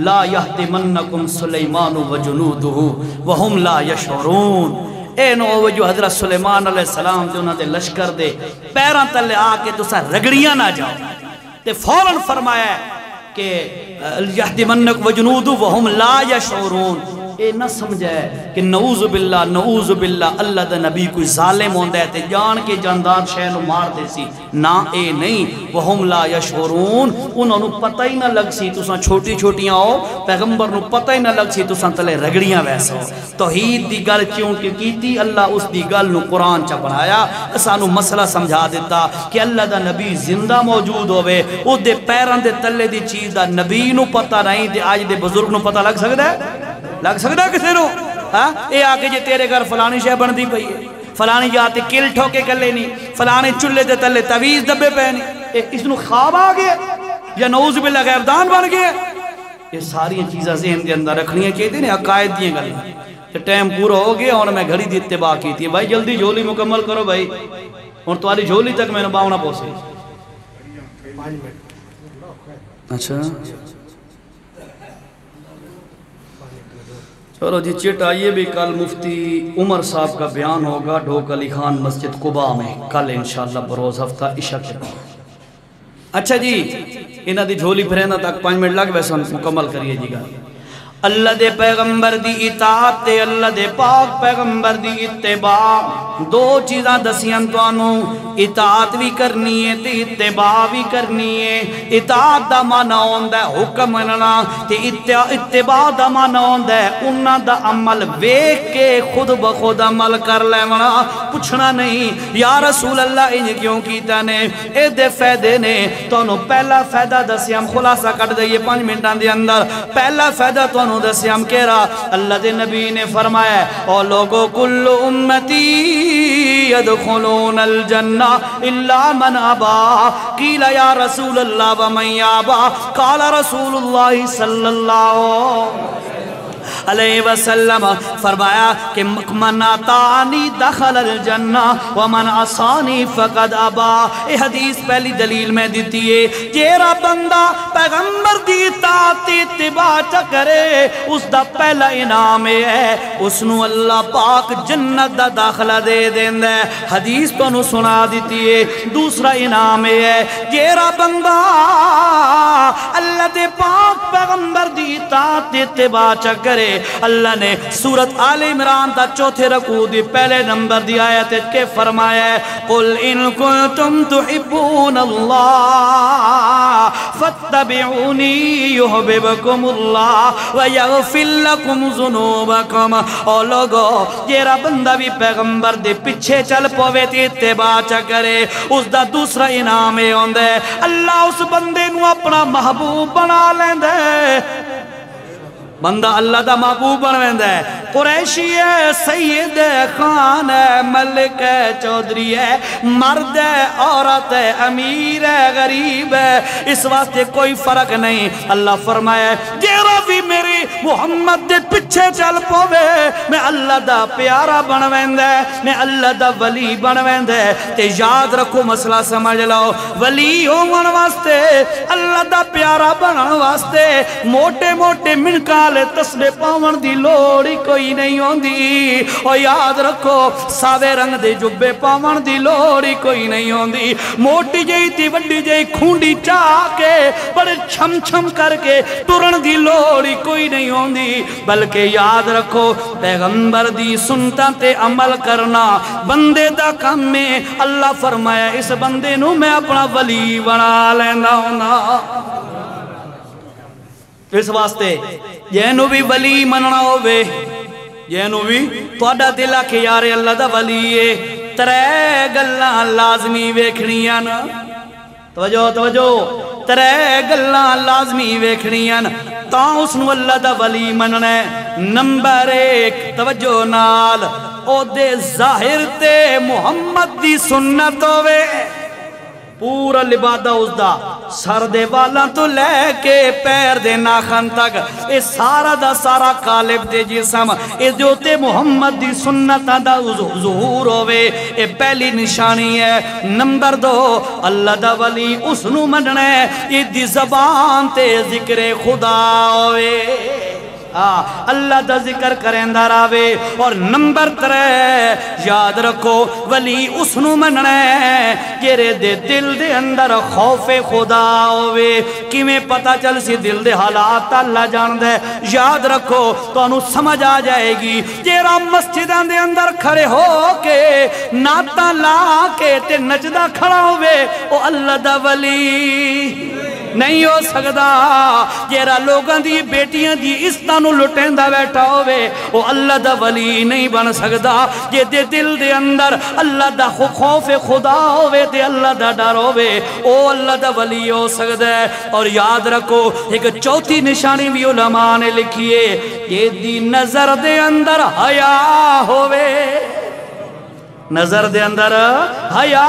لا یحتمنکم سلیمان وجنودہ وہم لا یشعرون اے نو جو حضرت سلیمان علیہ السلام دے انہاں دے لشکر دے پیران تلے آ کے تسا رگڑیاں نہ جاؤ تے فوراً فرمایا ہے کہ یحتمنک وجنود وہم لا یشعرون اے نہ سمجھے کہ نعوذ باللہ اللہ دا نبی کوئی ظالم ہوندہ ہے تے جان کے جاندار شہنو مار دے سی نا اے نہیں وہم لا یشعرون انہوں نے پتہ ہی نہ لگ سی تو ساں چھوٹی چھوٹیاں ہو پیغمبر نے پتہ ہی نہ لگ سی تو ساں تلے رگڑیاں ویسا ہو توحید دی گل چونکہ کیتی اللہ اس دی گل نو قرآن چا بنایا سانو مسئلہ سمجھا دیتا کہ اللہ دا نبی زندہ موجود ہوئے او دے پیران دے تلے دی چیز دا نبی نو پتہ نہیں دے آج دے بزرگ نو پتہ لگ سکتا ہے لگ سکتا کسی نو اے آکے جے تیرے گھر فلانی شے بن دی پئی ہے فلانی جاتے کل ٹھوکے کلے نہیں فلانی چلے دے تلے تویز دبے پہنی اس نو خواب آگئے یا نعوذ باللہ غیردان بن گئے یہ ساری چیزیں ذہن دے اندر رکھنی ہیں کہتے ہیں عقائد دیئے گلی کہ ٹائم پورا ہو گیا اور میں گھڑی دی اتباع کی تھی بھائی جلدی جھولی مکمل کرو بھائی اور تمہاری جھولی تک میں نے باؤنا پوسے اچھا چلو جی چٹ آئیے بھی کل مفتی عمر صاحب کا بیان ہوگا ڈھوک علی خان مسجد قباء میں کل انشاءاللہ بروز ہفتہ عشاء کے بعد اچھا جی انہاں دی جھولی پھرینا تک 5 منٹ لگ ویسا مکمل کریے جی گا اللہ دے پیغمبر دی اطاعت تے اللہ دے پاک پیغمبر دی اتباع دو چیزاں دسیاں توانوں اطاعت بھی کرنی ہے تے اتباع بھی کرنی ہے اطاعت دا معنی ہوندا ہے حکم مننا تے اتباع دا معنی ہوندا ہے انہاں دا عمل ویکھ کے خود بخود عمل کر لینا پوچھنا نہیں یا رسول اللہ انج کیوں کیتا نے اے دے فائدے نے تانوں پہلا فائدہ دسیاں خلاصہ کٹ دئیے 5 منٹاں دے اندر پہلا فائدہ تانوں دسیام کہہ رہا اللہ دے نبی نے فرمایا او لوگو کل امتی يدخلون الجنة إلا من أبى قيل يا رسول الله ومن يأبى قال رسول الله صلى الله علیہ وسلم فرمایا کہ من اطاعنی دخل الجنہ ومن عصانی فقد ابا. یہ حدیث پہلی دلیل میں دیتی ہے جیڑا بندہ پیغمبر دی اطاعت اتباع کرے اس دا پہلا انعام ہے اس نو اللہ پاک جنت دا داخلہ دے دیندا ہے. حدیث تو نو سنا دیتی ہے. دوسرا انعام ہے جیڑا بندہ اللہ دے پاک پیغمبر دی اطاعت اتباع کرے اللہ نے سورت آل عمران تا چوتھے رکوع دی پہلے نمبر دی آیت کے فرمایا ہے قل ان کنتم تحبون اللہ فاتبعونی یحببکم اللہ ویغفر لکم ذنوبکم. اور لوگو جیرا بندہ بھی پیغمبر دے پیچھے چل پوے تے اتباع کرے اس دا دوسرا انعام ہوندے اللہ اس بندے نو اپنا محبوب بنا لیندے. بندہ اللہ دا محبوب بنویندہ ہے قریشی ہے سید ہے خان ہے ملک ہے چودھری ہے مرد ہے عورت ہے امیر ہے غریب ہے اس واسطے کوئی فرق نہیں. اللہ فرمایا جیرا بھی میرے محمد دے پچھے چل پوے میں اللہ دا پیارا بنویندہ ہے میں اللہ دا ولی بنویندہ ہے. تے یاد رکھو مسئلہ سمجھ لو ولی ہون واسطے اللہ دا پیارا بنن واسطے موٹے موٹے منکال تسبیح پاون دی لوڑی کوئی نہیں ہوندی. اور یاد رکھو ساوے رنگ دے جبے پاون دی لوڑی کوئی نہیں ہوندی. موٹی جئی تی وڈی جئی کھونڈی چاہ کے بڑے چھم چھم کر کے ٹرن دی لوڑی کوئی نہیں ہوندی. بلکہ یاد رکھو پیغمبر دی سنتاں تے عمل کرنا بندے دا کام میں. اللہ فرمایا اس بندے نو میں اپنا ولی بنا لیندا ہوندا. اس واسطے جینو بھی ولی مننا ہوئے جینو بھی توڑا دلہ کہ یار اللہ دا ولی ہے ترے گلہ لازمی ویکھنیاں. توجہ ترے گلہ لازمی ویکھنیاں تا اس نو اللہ دا ولی مننا ہے. نمبر 1 توجہ نال او دے ظاہر تے محمد دی سنت ہوئے پورا لبادہ اس دا سر دے والاں تو لے کے پیر دے ناخن تک اے سارا دا سارا قالب دے جسم اے جو تے محمد دی سنت دا ظہور ہوئے اے پہلی نشانی ہے. نمبر 2 اللہ دا ولی اس نو مننا ہے یہ دی زبان تے ذکر خدا ہوئے اللہ دا ذکر کریں داراوے. اور نمبر 3 یاد رکھو ولی اس نو مننا ہے جیرے دے دل دے اندر خوف خدا ہوئے. کیویں پتہ چل سی دل دے حالات اللہ جان دے. یاد رکھو تو انو سمجھ آ جائے گی جیرا مسجدان دے اندر کھڑے ہو کے ناتا لا کے تے نجدہ کھڑا ہوئے او اللہ دا ولی نہیں ہو سکتا. جیرا لوگاں دی بیٹیاں دی استانو لٹیندہ بیٹھا ہوئے وہ اللہ دا ولی نہیں بن سکتا. جے دے دل دے اندر اللہ دا خوف خدا ہوئے تے اللہ دا ڈر ہوئے او اللہ دا ولی ہو سکتا ہے. اور یاد رکھو ایک چوتھی نشانی بھی علماء نے لکھیے یہ دی نظر دے اندر حیا ہوئے نظر دے اندر حیا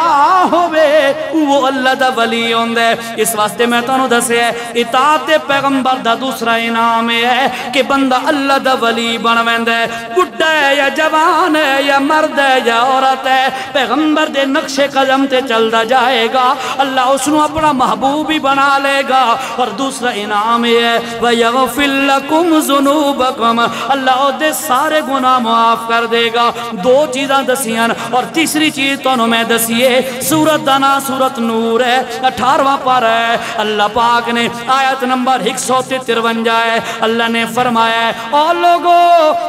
ہوئے وہ اللہ دا ولی ہوندے. اس واسطے میں تو دسے اطاعت پیغمبر دا دوسرا انعام ہے کہ بندہ اللہ دا ولی بنویندے. بڈھا ہے یا جوان ہے یا مرد ہے یا عورت ہے پیغمبر دے نقش قدم تے چلدا جائے گا اللہ اس نو اپنا محبوب ہی بنا لے گا. اور دوسرا انعام ہے وَيَغْفِرْ لَكُمْ ذُنُوبَكُمْ اللہ دے سارے گناہ معاف کر دے گا. 2 چیزاں دسیاں. اور تیسری چیز تو میں دسیے سورت دانا سورت نور ہے 18واں پارہ ہے. اللہ پاک نے آیت نمبر 153 ہے اللہ نے فرمایا ہے او لوگو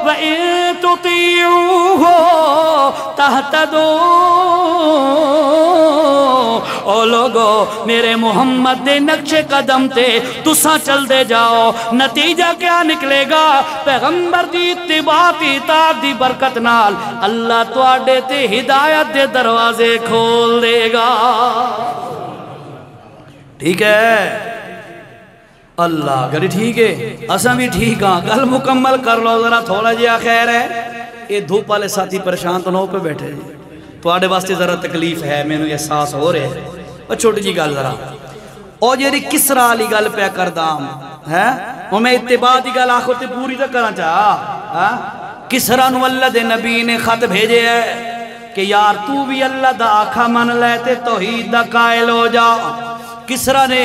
وَإِن تُطِيعُوهُ تَهْتَدُوا او لوگو میرے محمد دے نقش قدم تے تساں چل دے جاؤ. نتیجہ کیا نکلے گا پیغمبر دی اتباع تے اطاعت دی برکت نال اللہ تواڈے تے ہدایت دے دروازے کھول دے گا. ٹھیک ہے اللہ گھر ٹھیک ہے اساں بھی ٹھیک ہاں. گل مکمل کر لو ذرا تھوڑا جہا خیر ہے. یہ دھوپ والے ساتھی پریشان تو نہ پہ بیٹھے تواڈے واسطے ذرا تکلیف ہے، مینوں احساس ہو رہا ہے۔ اور چھوٹی جی گل ذرا او جیڑی کسرا والی گل پیا کردا ہے، او میں اتباع دی گل آخر تے پوری تے کرنا چاہا۔ کسرا نو اللہ دے نبی نے خط بھیجے ہے کہ یار تو بھی اللہ دا آکھا من لے تے توحید دا قائل ہو جا۔ کسرا نے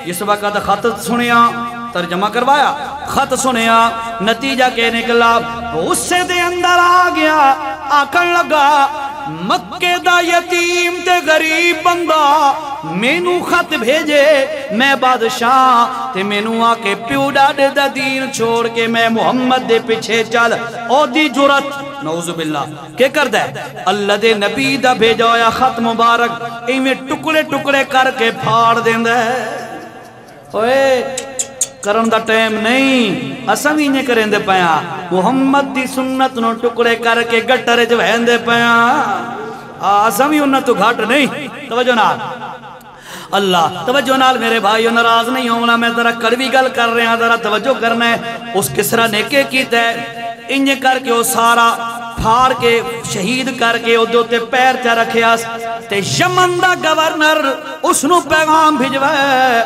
اس وقت خط سنیا، ترجمہ کروایا، خط سنیا، نتیجہ کہ نکلا غصے دے اندر آ گیا، آکھن لگا مکے دا یتیم تے غریب بندہ مینو خط بھیجے، میں بادشاہ تے مینو آکے پیو ڈاڈے دا دین چھوڑ کے میں محمد دے پیچھے چل، او دی جرت نعوذ باللہ کہ کر دے اللہ دے نبی دا بھیجا ہویا خط مبارک ایمیں ٹکڑے ٹکڑے کر کے پھاڑ دیں دے۔ اوئے کرن دا ٹائم نہیں، اساں بھی نہیں کریں دے پیا، محمد دی سنت نو ٹکڑے کر کے گٹرے جو ہیں دے پیا، اساں بھی انہاں تو گھٹ نہیں۔ توجہ نال اللہ، توجہ نال میرے بھائیو، ناراض نہیں ہونا، میں ذرا کڑوی گل کر رہے ہیں، ذرا توجہ کرنا ہے۔ اس کسرا نے کے کیتا ہے انجے کر کے وہ سارا پھاڑ کے شہید کر کے وہ تے پیر چا رکھیا تے یمن دا گورنر اس نو پیغام بھیجوائے،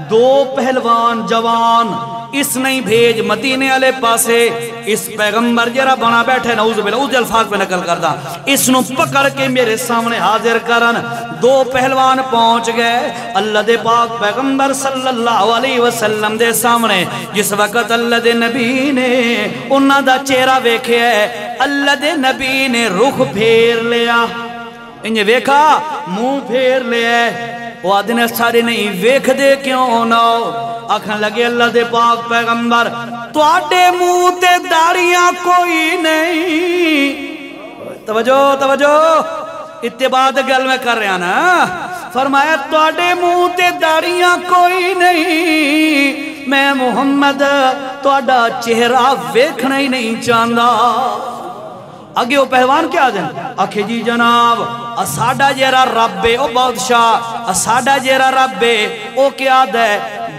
دو پہلوان جوان اس نہیں بھیج مدینے والے پاسے، اس پیغمبر جرا بنا بیٹھے نعوذ باللہ اس الفاظ پہ نقل کردا، اس نو پکڑ کے میرے سامنے حاضر کرن۔ دو پہلوان پہنچ گئے اللہ دے پاک پیغمبر صلی اللہ علیہ وسلم دے سامنے، جس وقت اللہ دے نبی نے انہاں دا چہرہ ویکھیا ہے، اللہ دے نبی نے رخ پھیر لیا، انہیں ویکھا منہ پھیر لیا ہے، وہ آدھنے سارے نہیں ویکھ دے کیوں نہ آکھن لگے اللہ دے پاک پیغمبر تو آڈے منہ تے داڑیاں کوئی نہیں۔ توجہ توجہ اتباع گل میں کر رہا نا، فرمایا تو آڈے منہ تے داڑیاں کوئی نہیں، میں محمد تو آڈا چہرہ ویکھنا ہی نہیں چاہندا۔ آگے وہ پہلوان کیا دیں آکھے جی جناب اساڑا جیرا ربے او بادشاہ اساڑا جیرا ربے او کیا دے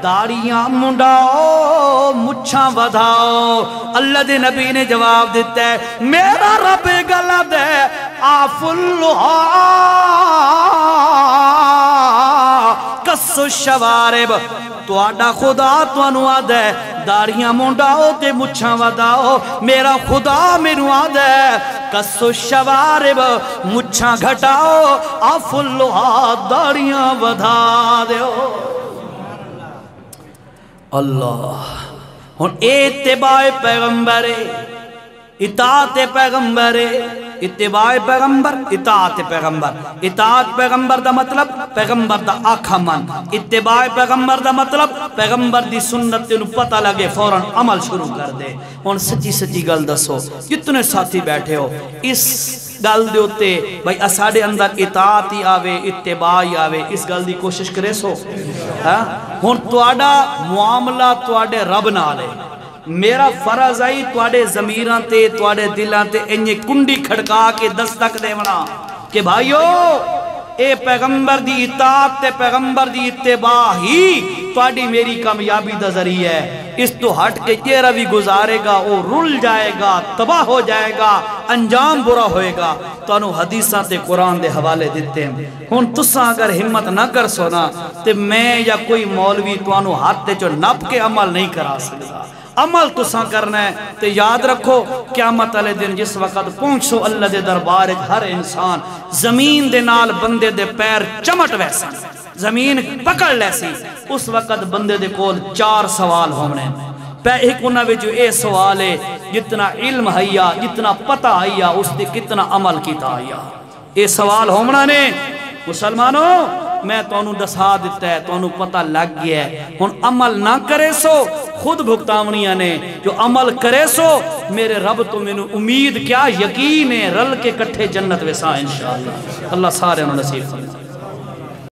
داڑیاں منڈاؤ مچھاں ودھاؤ۔ اللہ دے نبی نے جواب دیتا ہے میرا رب گلا دے آف اللہ کس الشوارب، تو آڈا خدا تو انوہ دے داڑیاں منڈاؤ تے مچھاں ودھاؤ، میرا خدا منوہ دے کس الشوارب مچھاں گھٹاؤ، آف اللہ داڑیاں ودھا دیو۔ اللہ ہن اتباع پیغمبر اطاعت پیغمبر، اتباع پیغمبر اطاعت پیغمبر، اطاعت پیغمبر دا مطلب پیغمبر دا آکھا من، اتباع پیغمبر دا مطلب پیغمبر دی سنت تینو پتہ لگے فوراً عمل شروع کر دے۔ ہن سچی سچی گل دسو جتنے ساتھی بیٹھے ہو اس گل دے ہوتے بھائی اساڑے اندر اطاعت ہی آوے اتباع ہی آوے، اس گل دی کوشش کرے سو۔ ہن تواڈا معاملہ تواڈے رب نال ہے، میرا فرض آئی تواڈے ضمیراں تے تواڈے دلاں تے انجے کنڈی کھڑکا کے دستک دیونا کہ بھائیو اے پیغمبر دی اطاعت تے پیغمبر دی اتباع ہی تواڈی میری کامیابی دا ذریعہ ہے۔ اس تو ہٹ کے چہرہ بھی گزارے گا وہ رل جائے گا، تباہ ہو جائے گا، انجام برا ہوئے گا۔ تو انہوں حدیثاں تے قرآن دے حوالے دیتے ہیں۔ ہن تساں اگر ہمت نہ کر سونا تے میں یا کوئی مولوی تو انہوں ہاتھ تے جو نپ کے عمل نہیں کرا سکتا، عمل تساں کرنا ہے۔ تے یاد رکھو قیامت والے دن جس وقت پہنچو اللہ دے دربار ہر انسان زمین دے نال بندے دے پیر چمٹ ویسا زمین پکڑ لیسی، اس وقت بندے دے کول 4 سوال ہونے۔ ایک انہاں وچ اے سوال ہے جتنا علم ہیا جتنا پتہ ہیا اس دے کتنا عمل کیتا ہیا، اے سوال ہونا نے۔ مسلمانوں میں تو انہوں دسا دیتا ہے تو انہوں پتہ لگ گیا ہے، ہن عمل نہ کرے سو خود بھگتاونیاں نے، جو عمل کرے سو میرے رب تو میں امید کیا یقین ہے رل کے کٹھے جنت ویسا انشاءاللہ۔ اللہ سارے انہوں نصیب فرمائے۔